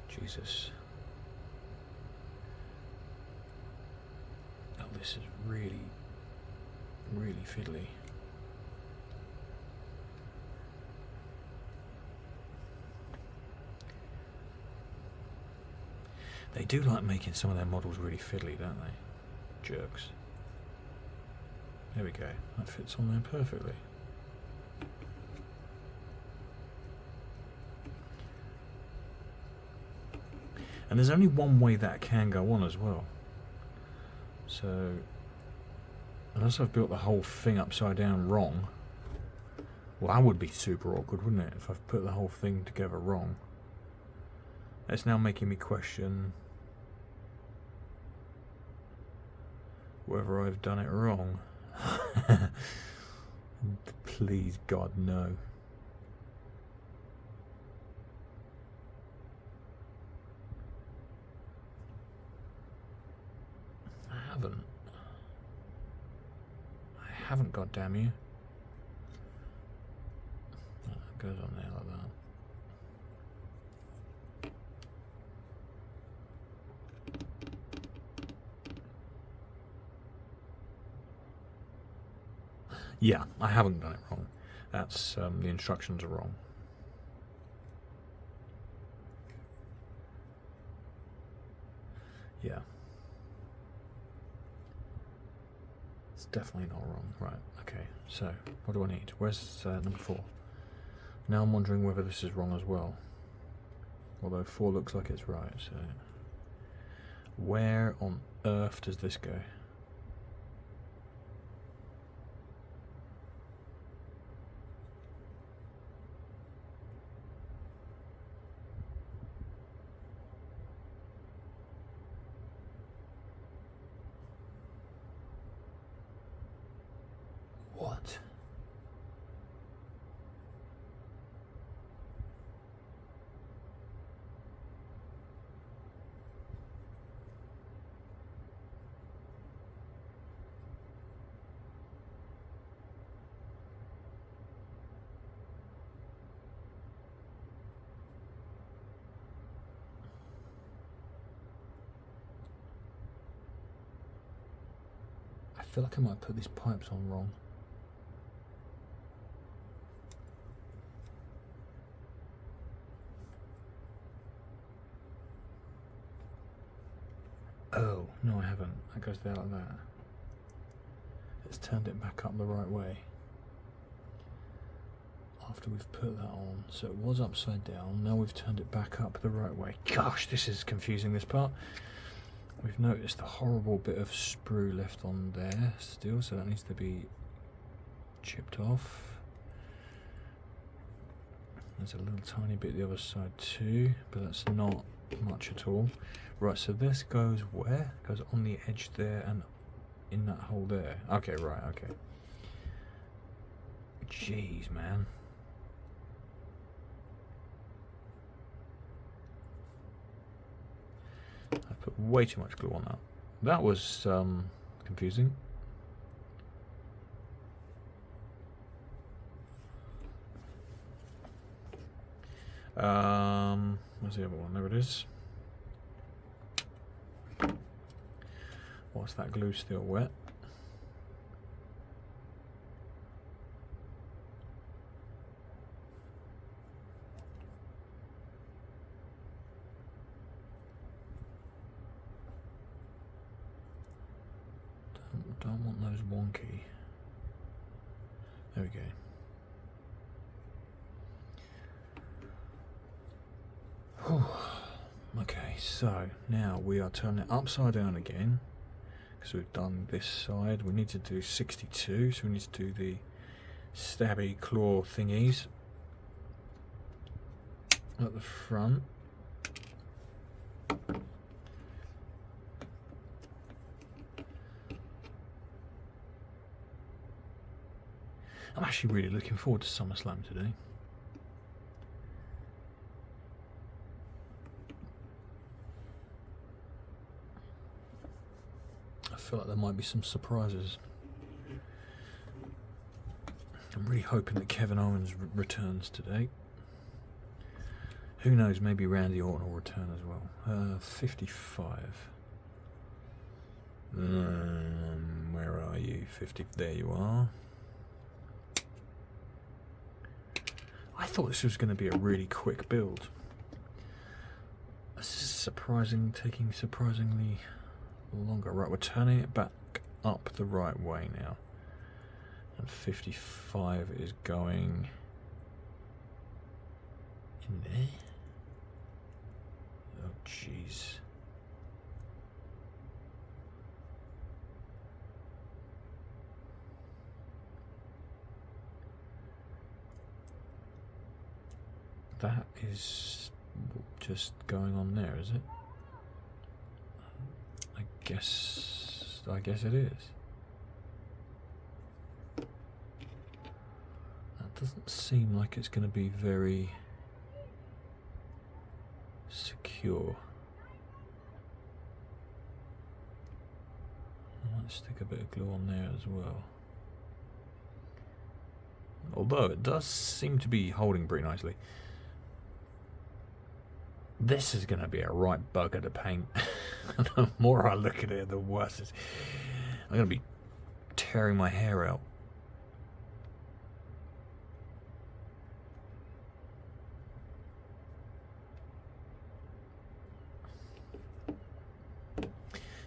Jesus. Oh, this is really, really fiddly. They do like making some of their models really fiddly, don't they? Jerks. There we go. That fits on there perfectly. And there's only one way that can go on as well. So, unless I've built the whole thing upside down wrong, well, that would be super awkward, wouldn't it, if I've put the whole thing together wrong. It's now making me question whether I've done it wrong. Please, God, no. I haven't, God damn you. That goes on there like that. Yeah, I haven't done it wrong. That's the instructions are wrong. Yeah. It's definitely not wrong. Right, okay. So, what do I need? Where's number 4? Now I'm wondering whether this is wrong as well. Although 4 looks like it's right, so... Where on earth does this go? What? I feel like I might put these pipes on wrong. Oh, no I haven't. That goes there like that. It's turned it back up the right way. After we've put that on. So it was upside down, now we've turned it back up the right way. Gosh, this is confusing, this part. We've noticed the horrible bit of sprue left on there still, so that needs to be chipped off. There's a little tiny bit the other side too, but that's not much at all. Right, so this goes where? It goes on the edge there and in that hole there. Okay, right, okay. Jeez, man. I put way too much glue on that. That was confusing. Where's the other one? There it is. Whilst that glue's still wet. Don't want those wonky. There we go. Whew. Okay, so now we are turning it upside down again, because we've done this side. We need to do 62, so we need to do the stabby claw thingies at the front. I'm actually really looking forward to SummerSlam today. I feel like there might be some surprises. I'm really hoping that Kevin Owens returns today. Who knows, maybe Randy Orton will return as well. 55. Where are you? 50. There you are. I thought this was going to be a really quick build. This is taking surprisingly longer. Right, we're turning it back up the right way now. And 55 is going in there. Oh, jeez. That is just going on there, is it? I guess it is. That doesn't seem like it's going to be very secure. I might stick a bit of glue on there as well. Although it does seem to be holding pretty nicely. This is going to be a right bugger to paint. The more I look at it, the worse it's... I'm going to be tearing my hair out.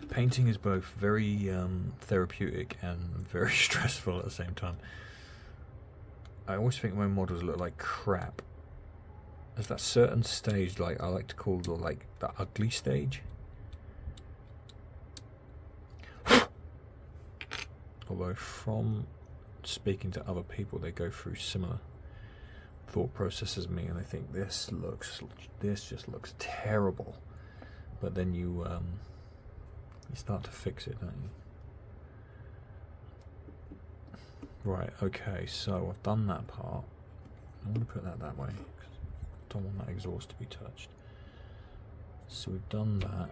Painting is both very therapeutic and very stressful at the same time. I always think my models look like crap. There's that certain stage, like I like to call the ugly stage. Although from speaking to other people, they go through similar thought process as me, and they think this just looks terrible. But then you start to fix it, don't you? Right. Okay. So I've done that part. I'm going to put that way. Don't want that exhaust to be touched. So we've done that.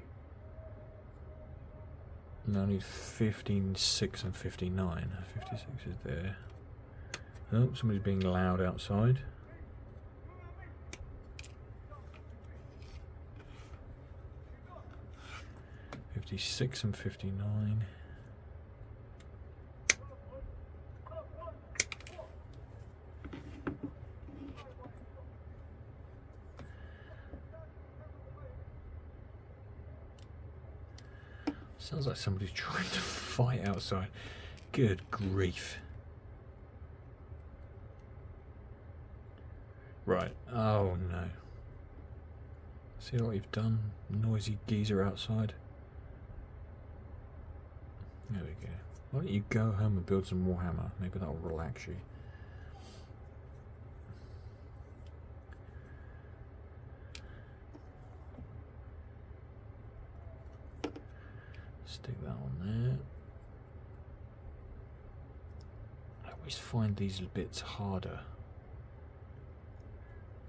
Now I need 15, 6 and 59. 56 is there. Oh, somebody's being loud outside. .56 and 59. Sounds like somebody's trying to fight outside. Good grief. Right. Oh no. See what you've done? Noisy geezer outside. There we go. Why don't you go home and build some Warhammer? Maybe that'll relax you. Stick that on there. I always find these bits harder.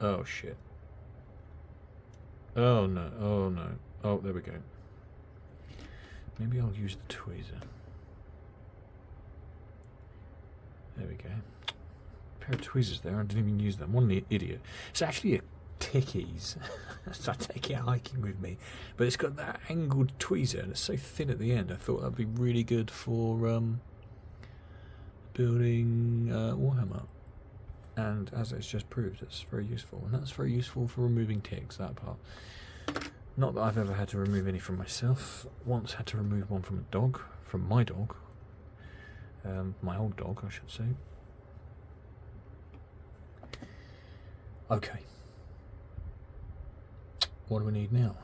Oh shit. Oh no, oh no. Oh, there we go. Maybe I'll use the tweezer. There we go. A pair of tweezers there, I didn't even use them. What an idiot. It's actually a Tickies. So I take it hiking with me. But it's got that angled tweezer and it's so thin at the end. I thought that'd be really good for building Warhammer. And as it's just proved, it's very useful. And that's very useful for removing ticks, that part. Not that I've ever had to remove any from myself. Once had to remove one from a dog, from my dog. My old dog, I should say. Okay. What do we need now?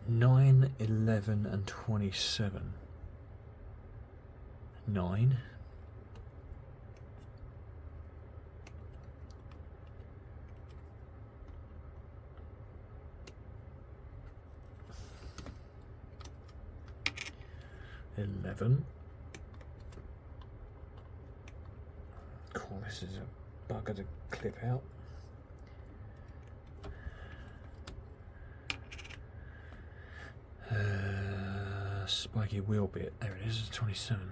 9, 11 and 27. 9. $11. Cool, this is a bugger to clip out. Spiky wheel bit. There it is, 27.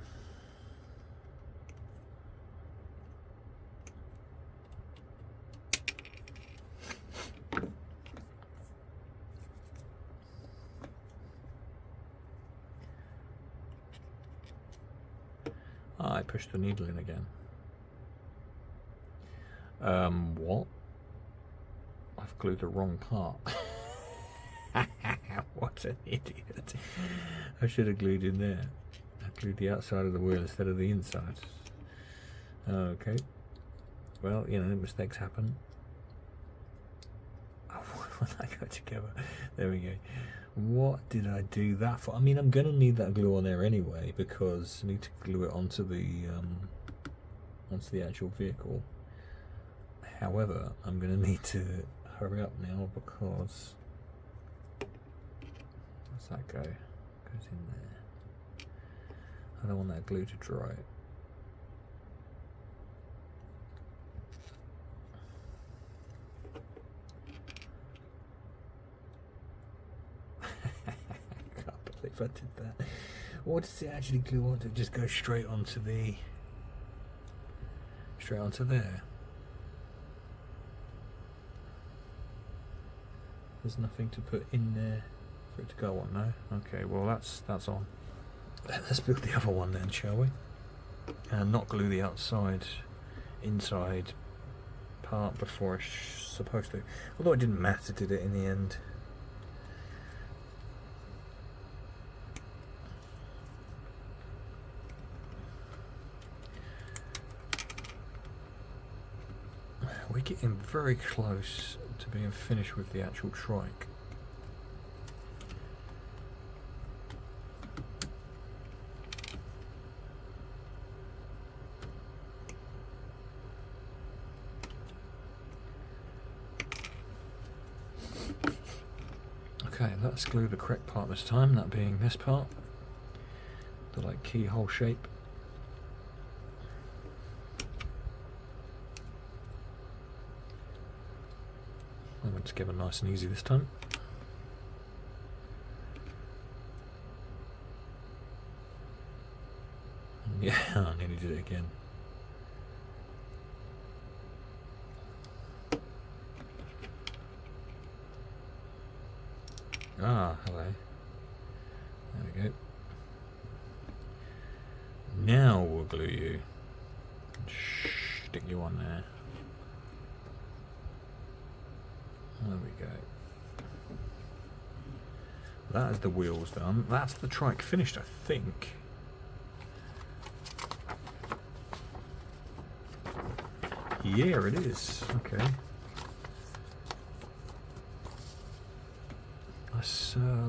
I pushed the needle in again. What? I've glued the wrong part. What an idiot. I should have glued in there. I glued the outside of the wheel instead of the inside. Okay. Well, you know, mistakes happen. Oh, when I go together. There we go. What did I do that for? I mean, I'm going to need that glue on there anyway, because I need to glue it onto the actual vehicle. However, I'm going to need to hurry up now because... Where's that go? Goes in there. I don't want that glue to dry. Can't believe I did that. What does it actually glue onto? It just goes straight onto the... straight onto there. There's nothing to put in there for it to go on, no? Okay, well that's on. Let's build the other one then, shall we? And not glue the inside part before it's supposed to. Although it didn't matter, did it, in the end? We're getting very close to being finished with the actual trike. Okay, let's glue the correct part this time, that being this part, the like keyhole shape. I went together nice and easy this time. Yeah, I nearly did it again. Ah, hello. There we go. Now we'll glue you. Stick you on there. There we go. That is the wheels done. That's the trike finished, I think. Yeah, it is. Okay.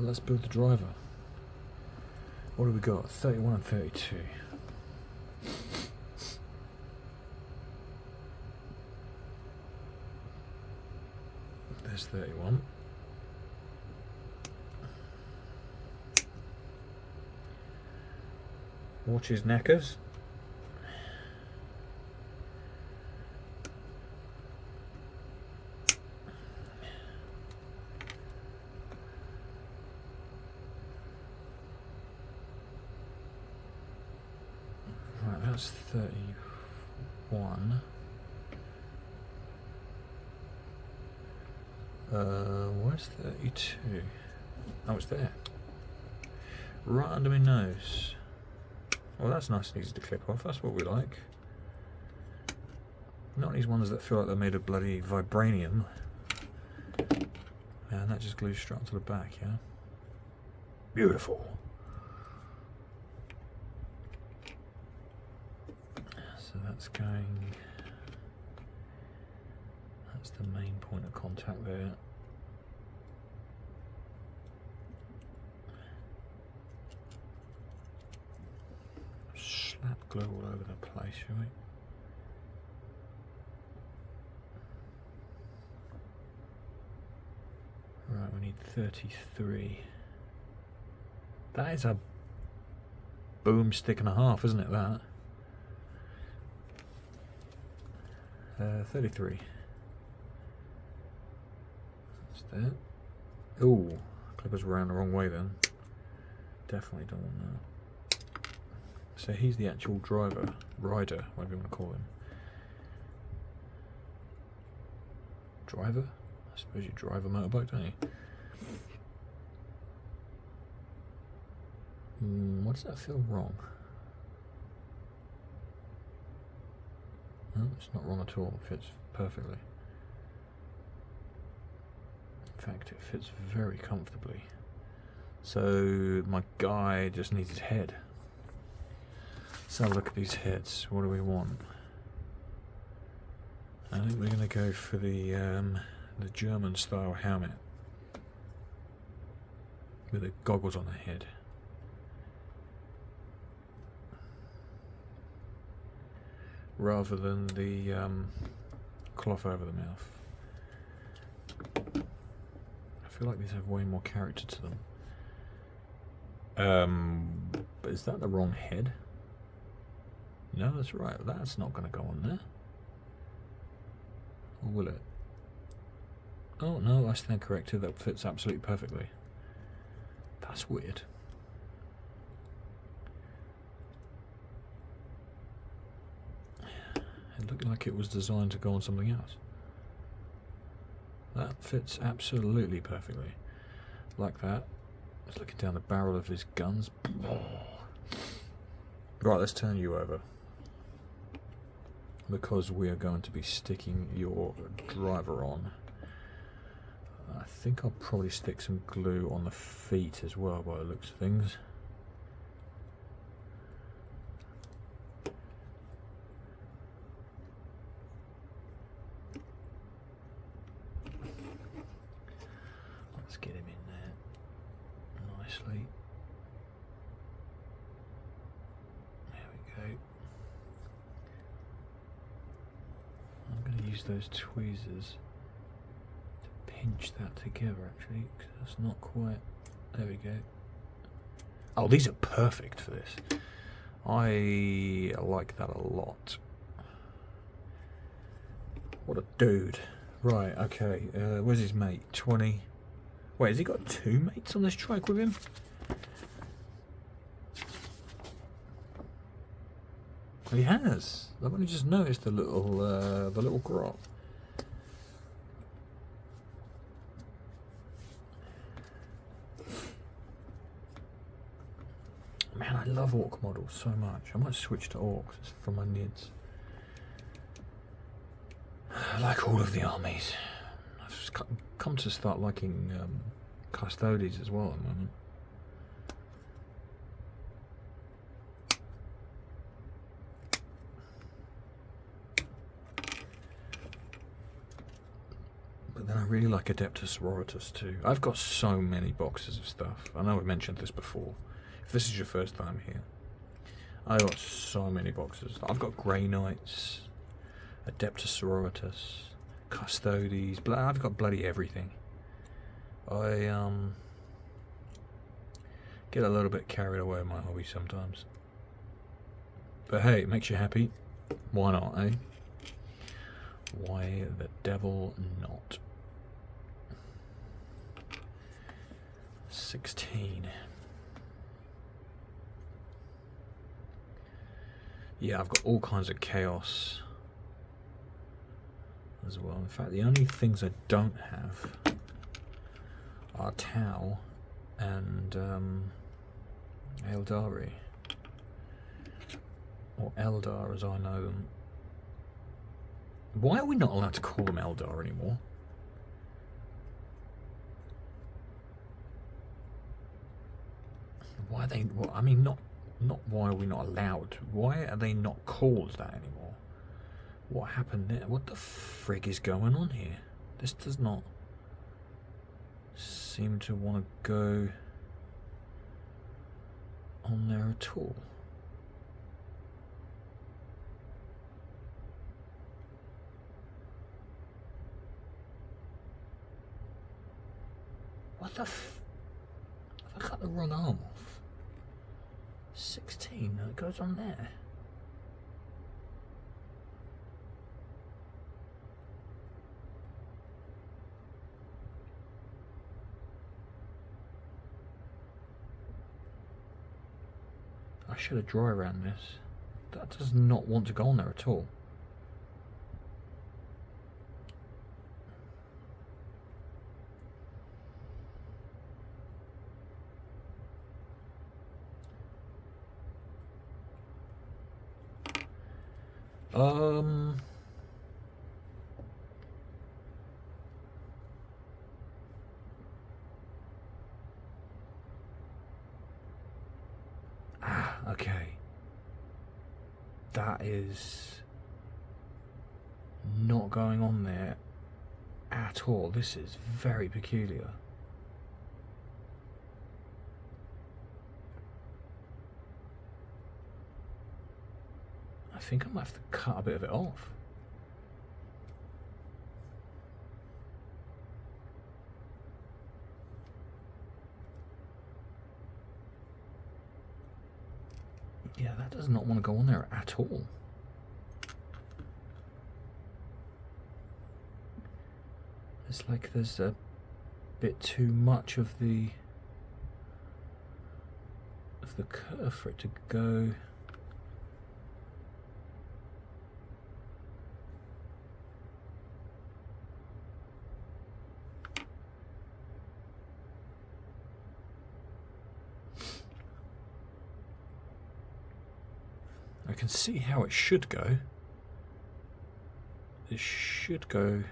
Let's build the driver. What do we got? 31 and 32. There's 31. Watch his knackers. Right, that's 31. Where's 32? Oh, it's there. Right under my nose. Well, that's nice and easy to clip off. That's what we like. Not these ones that feel like they're made of bloody vibranium. And that just glues straight onto the back, yeah? Beautiful. So that's going... That's the main point of contact there. slap glue all over the place, shall we? Right, we need 33. That is a boomstick and a half, isn't it, that? 33. That's that. Ooh, clippers ran the wrong way then. Definitely don't want that. So he's the actual driver, rider, whatever you want to call him. Driver? I suppose you drive a motorbike, don't you? Why does that feel wrong? No, it's not wrong at all. It fits perfectly. In fact, it fits very comfortably. So my guy just needs his head. Let's have a look at these heads. What do we want? I think we're going to go for the German style helmet with the goggles on the head. Rather than the cloth over the mouth. I feel like these have way more character to them. But is that the wrong head? No, that's right. That's not going to go on there. Or will it? Oh no, I stand corrected. That fits absolutely perfectly. That's weird. It looked like it was designed to go on something else. That fits absolutely perfectly. Like that. Just looking down the barrel of his guns. Right, let's turn you over. Because we are going to be sticking your driver on. I think I'll probably stick some glue on the feet as well by the looks of things. Let's get him in there nicely. There we go. I'm going to use those tweezers to pinch that together actually, because that's not quite... There we go. Oh, these are perfect for this. I like that a lot. What a dude. Right, okay. Where's his mate? 20. Wait, has he got 2 mates on this trike with him? He has. I've only just noticed the little grot. Man, I love orc models so much. I might switch to orcs for my nids. I like all of the armies. I've just come to start liking custodes as well at the moment. But then I really like Adeptus Sororitas too. I've got so many boxes of stuff. I know I've mentioned this before. If this is your first time here, I've got so many boxes. I've got Grey Knights, Adeptus Sororitas, Custodes, I've got bloody everything. I get a little bit carried away with my hobby sometimes. But hey, it makes you happy. Why not, eh? Why the devil not? 16. Yeah, I've got all kinds of chaos as well. In fact, the only things I don't have are Tau and Eldari, or Eldar as I know them. Why are we not allowed to call them Eldar anymore? Why are they? Well, I mean, not why are we not allowed? Why are they not called that anymore? What happened there? What the frig is going on here? This does not seem to want to go on there at all. I cut the wrong arm off. 16, it goes on there. I should have dry ran this. That does not want to go on there at all. Okay. That is not going on there at all. This is very peculiar. I think I might have to cut a bit of it off. Yeah, that does not want to go on there at all. It's like there's a bit too much of the curve for it to go. I can see how it should go. It should go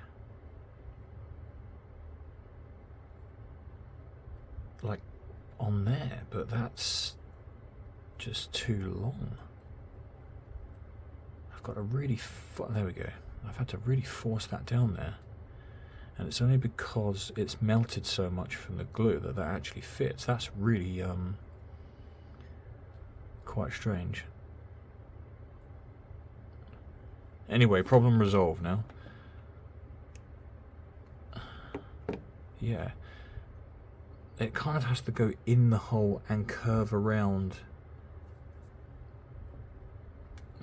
like on there, but that's just too long. I've got to really, there we go. I've had to really force that down there. And it's only because it's melted so much from the glue that that actually fits. That's really quite strange. Anyway, problem resolved now. Yeah. It kind of has to go in the hole and curve around.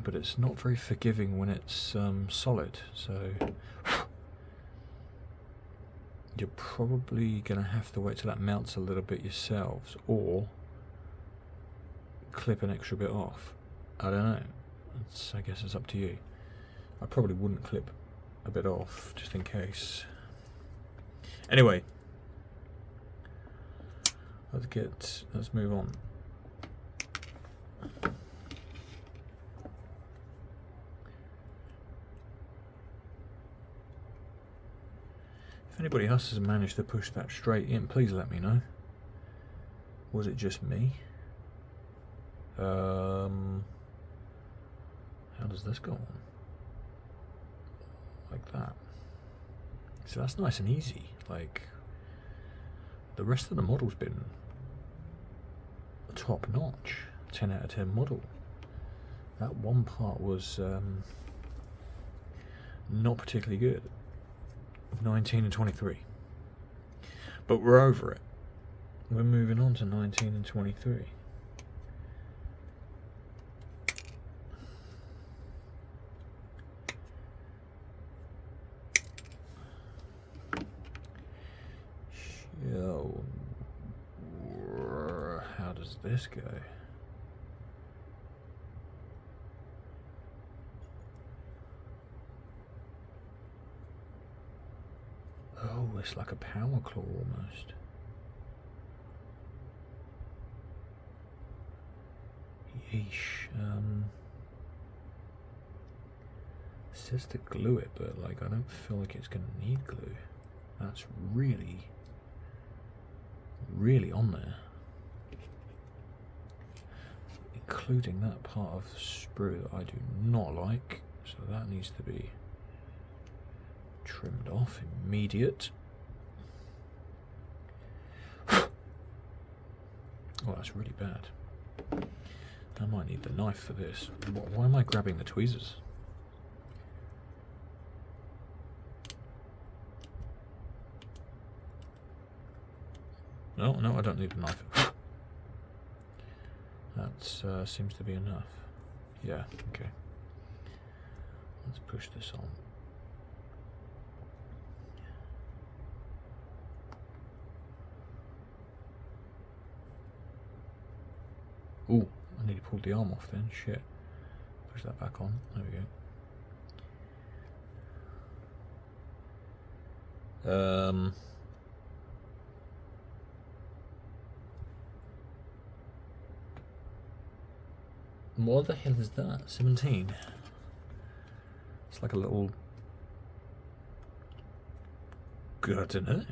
But it's not very forgiving when it's solid, so you're probably going to have to wait till that melts a little bit yourselves, or clip an extra bit off. I don't know. I guess it's up to you. I probably wouldn't clip a bit off, just in case. Anyway, let's move on. If anybody else has managed to push that straight in, please let me know. Was it just me? How does this go on? Like that. So that's nice and easy. Like, the rest of the model's been top notch. 10 out of 10 model. That one part was not particularly good. 19 and 23. But we're over it. We're moving on to 19 and 23. How does this go? Oh, it's like a power claw almost. Yeesh. It says to glue it, but like I don't feel like it's going to need glue. That's really on there. Including that part of sprue that I do not like. So that needs to be trimmed off immediate. Oh, that's really bad. I might need the knife for this. Why am I grabbing the tweezers? No, no, I don't need a knife. That seems to be enough. Yeah, okay. Let's push this on. Ooh, I need to pull the arm off then. Shit. Push that back on. There we go. What the hell is that? 17. It's like a little, I don't know,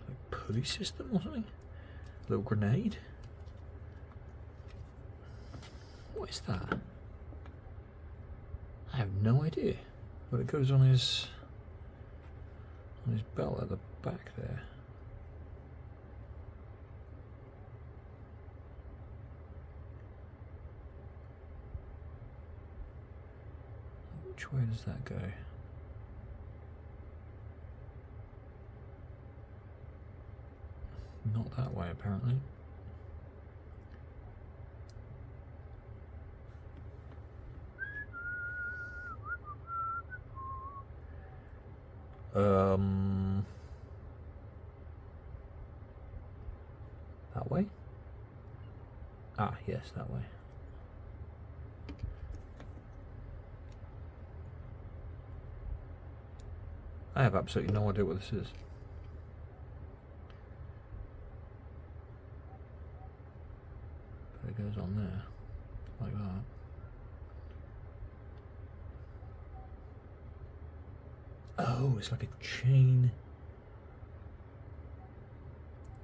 like pulley system or something. A little grenade. What is that? I have no idea. But it goes on his belt at the back there. Which way does that go? Not that way, apparently. That way? Ah, yes, that way. I have absolutely no idea what this is. But it goes on there, like that. Oh, it's like a chain.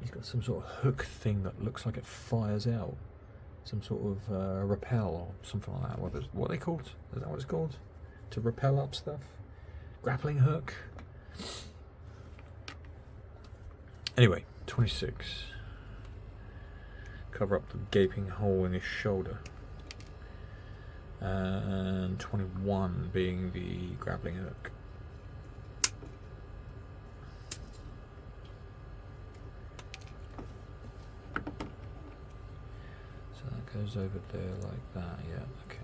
He's got some sort of hook thing that looks like it fires out. Some sort of rappel or something like that. What are they called? Is that what it's called? To rappel up stuff? Grappling hook? Anyway, 26. Cover up the gaping hole in his shoulder. And 21 being the grappling hook. So that goes over there like that, yeah, okay.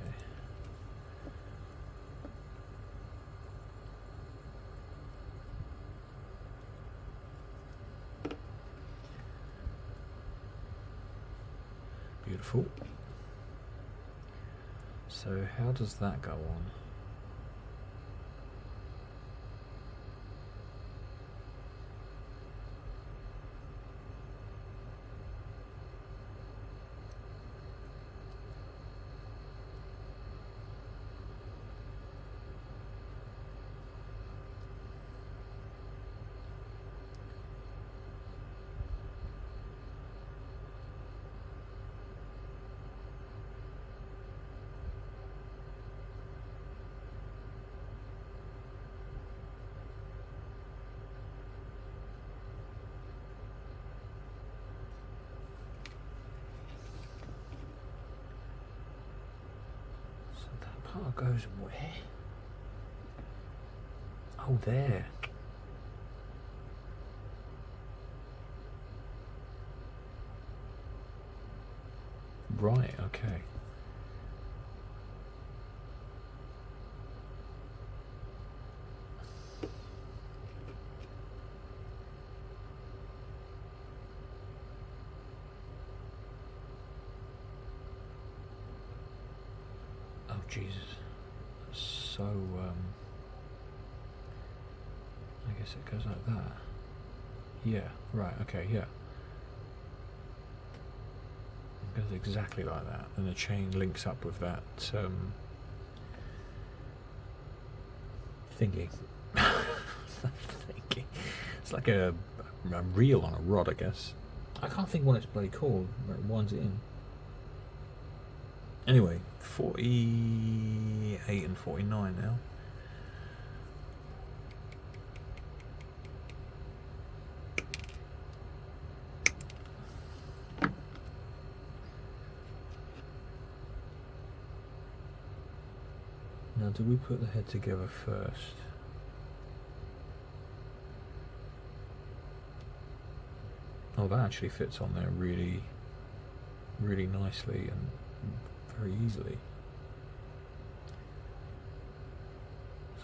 Beautiful. So how does that go on? Part goes where? Oh, there. Right, okay. Oh, Jesus. So, I guess it goes like that. Yeah, right, okay, yeah. It goes exactly like that, and the chain links up with that thingy. Thingy. It's like a reel on a rod, I guess. I can't think what it's bloody called, where it winds it in. Anyway, 48 and 49 now. Now, do we put the head together first? Oh, that actually fits on there really, really nicely and very easily.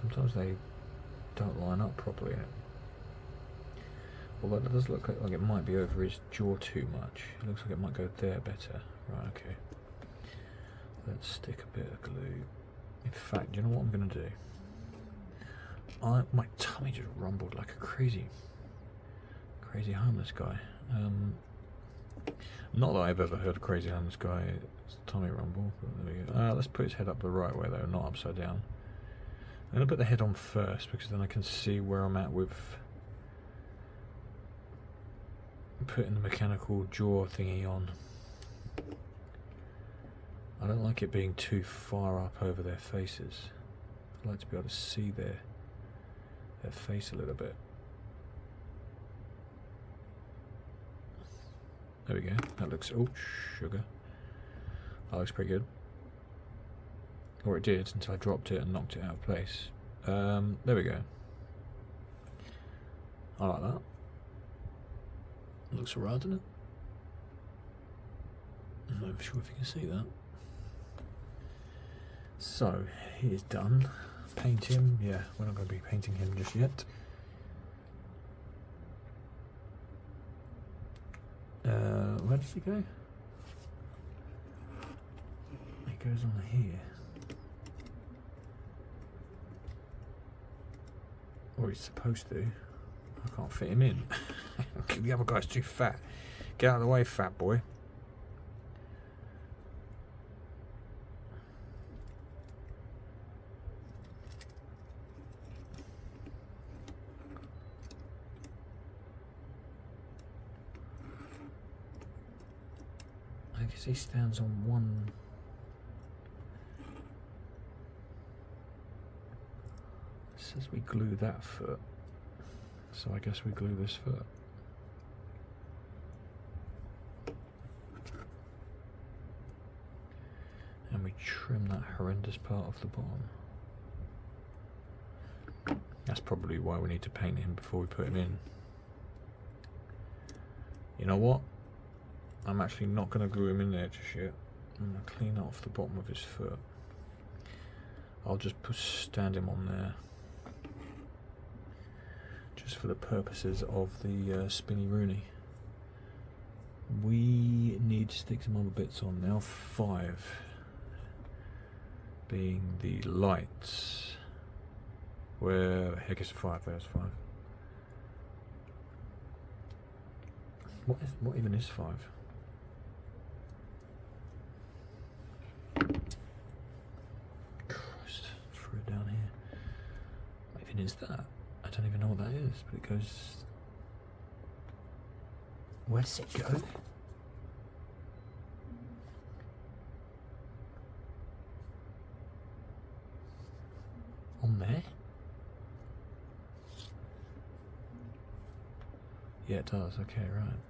Sometimes they don't line up properly. Although that does look like it might be over his jaw too much. It looks like it might go there better. Right, okay. Let's stick a bit of glue. In fact, you know what I'm going to do? My tummy just rumbled like a crazy homeless guy. Not that I've ever heard a crazy homeless guy's tummy rumble. But there we go. Let's put his head up the right way though, not upside down. I'm going to put the head on first because then I can see where I'm at with putting the mechanical jaw thingy on. I don't like it being too far up over their faces. I'd like to be able to see their face a little bit. There we go. That looks, oh, sugar. That looks pretty good. Or it did until I dropped it and knocked it out of place. There we go. I like that. Looks alright, doesn't it? I'm not sure if you can see that. So, he is done. Paint him. Yeah, we're not going to be painting him just yet. Where does he go? He goes on here. Or he's supposed to. I can't fit him in. The other guy's too fat. Get out of the way, fat boy. I guess he stands on one. It says we glue that foot. So I guess we glue this foot. And we trim that horrendous part off the bottom. That's probably why we need to paint him before we put him in. You know what? I'm actually not going to glue him in there just yet. I'm going to clean that off the bottom of his foot. I'll just stand him on there. Just for the purposes of the spinny Rooney. We need to stick some other bits on now. 5 being the lights. Where the heck is 5? There's 5. What even is 5? Christ, threw it down here. What even is that? I don't even know what that is, but it goes. Where does it go? On there? Yeah, it does. Okay, right.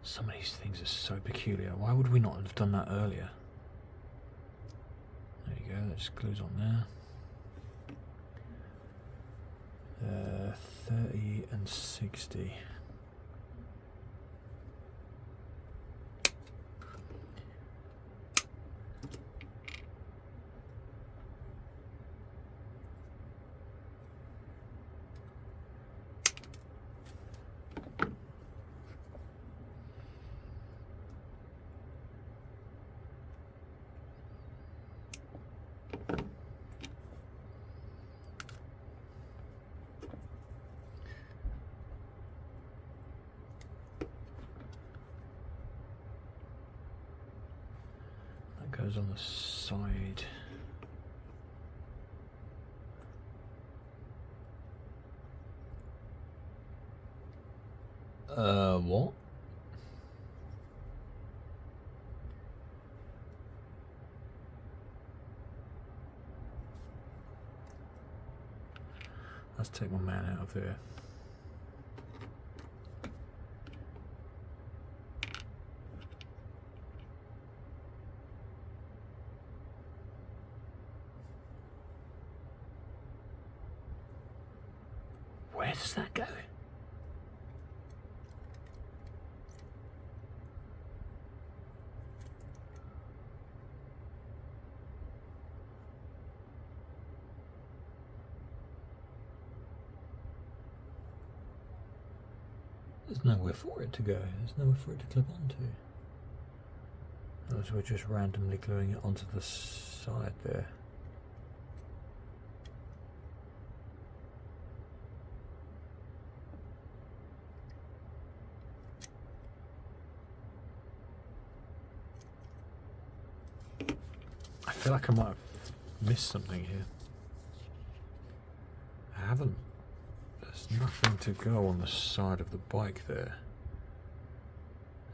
Some of these things are so peculiar. Why would we not have done that earlier? There you go, that just glues on there. 30 and 60. Goes on the side. What? Let's take my man out of there. There's nowhere for it to go. There's nowhere for it to clip onto. Unless we're just randomly gluing it onto the side there. I feel like I might have missed something here. I haven't. There's nothing to go on the side of the bike there.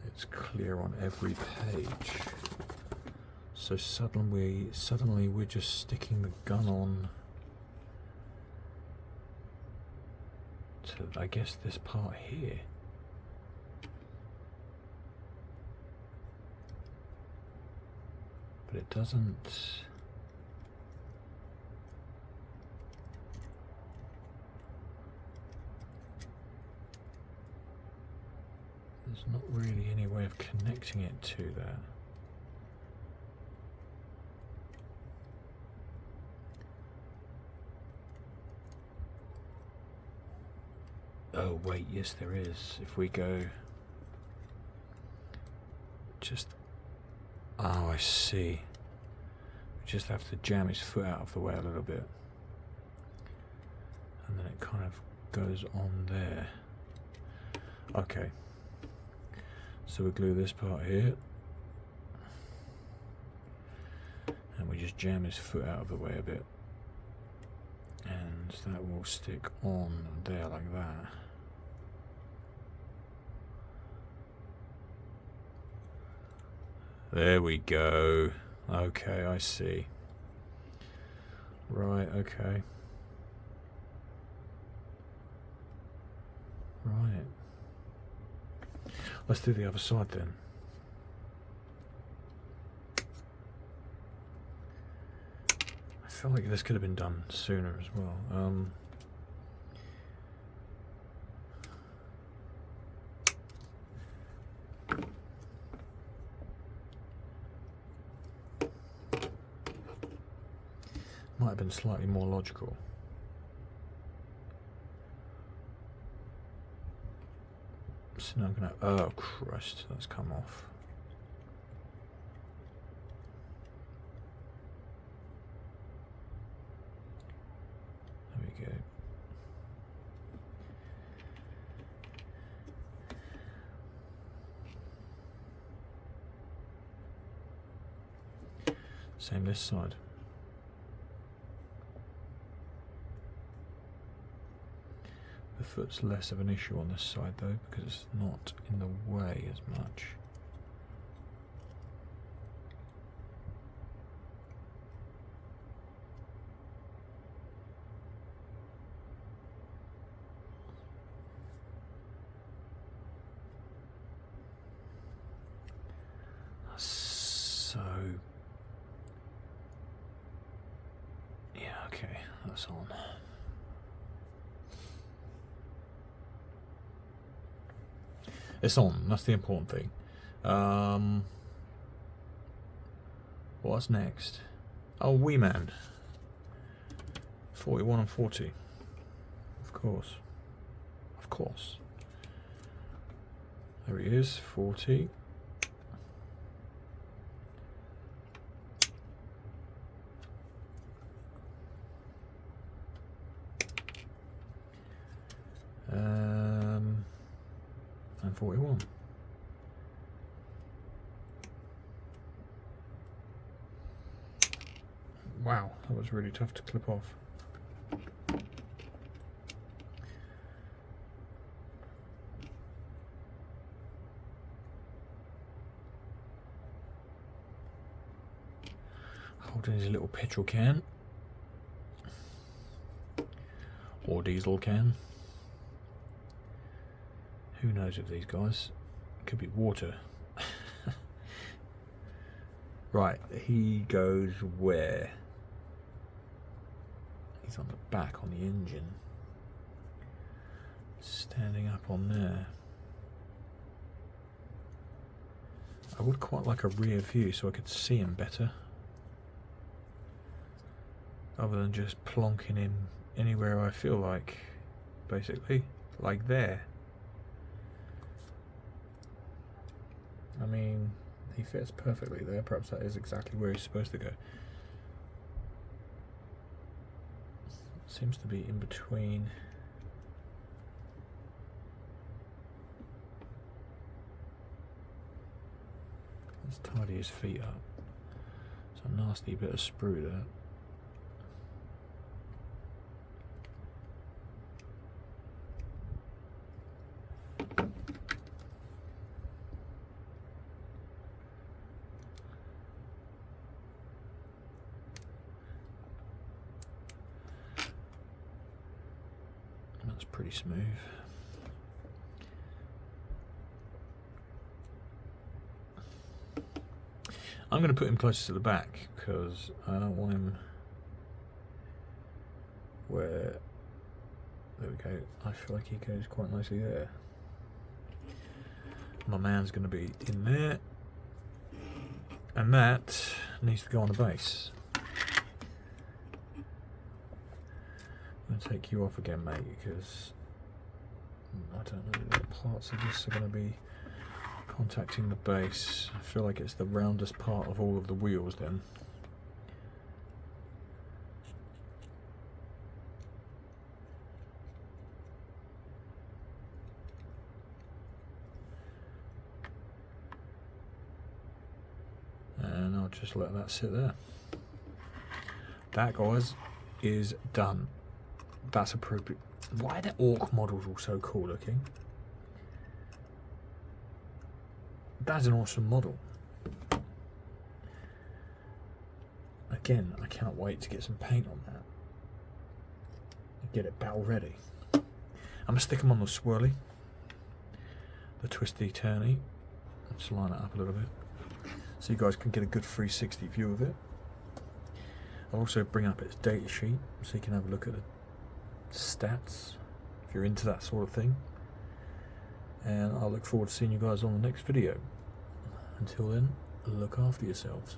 It's clear on every page. So suddenly we're just sticking the gun on to, I guess, this part here. But it doesn't. There's not really any way of connecting it to that. Oh wait, yes there is. If we go just... Oh, I see. We just have to jam his foot out of the way a little bit. And then it kind of goes on there. Okay. So we glue this part here. And we just jam his foot out of the way a bit. And that will stick on there like that. There we go. Okay, I see. Right, okay. Right. Let's do the other side then. I feel like this could have been done sooner as well. Might have been slightly more logical. So now I'm gonna, oh Christ, that's come off. There we go. Same this side. The foot's less of an issue on this side though, because it's not in the way as much. So, yeah, okay, that's on. It's on, that's the important thing. What's next? Oh, Wee Man. 41 and 40. Of course. Of course. There he is, 40. And 41. Wow, that was really tough to clip off. Holding his little petrol can. Or diesel can. Who knows with these guys? Could be water. Right, he goes where? He's on the back on the engine. Standing up on there. I would quite like a rear view so I could see him better. Other than just plonking him anywhere I feel like, basically. Like there. I mean, he fits perfectly there. Perhaps that is exactly where he's supposed to go. Seems to be in between. Let's tidy his feet up. It's a nasty bit of sprue there. That's pretty smooth. I'm going to put him closer to the back because I don't want him where, there we go, I feel like he goes quite nicely there. My man's going to be in there, and that needs to go on the base. I'm going to take you off again, mate, because I don't know what parts of this are going to be contacting the base. I feel like it's the roundest part of all of the wheels then. And I'll just let that sit there. That, guys, is done. That's appropriate. Why are the orc models all so cool looking? That's an awesome model. Again, I cannot wait to get some paint on that. Get it battle ready. I'm going to stick them on the swirly, the twisty turny. Let's line it up a little bit so you guys can get a good 360 view of it. I'll also bring up its data sheet so you can have a look at the stats if you're into that sort of thing. And I look forward to seeing you guys on the next video. Until then, look after yourselves.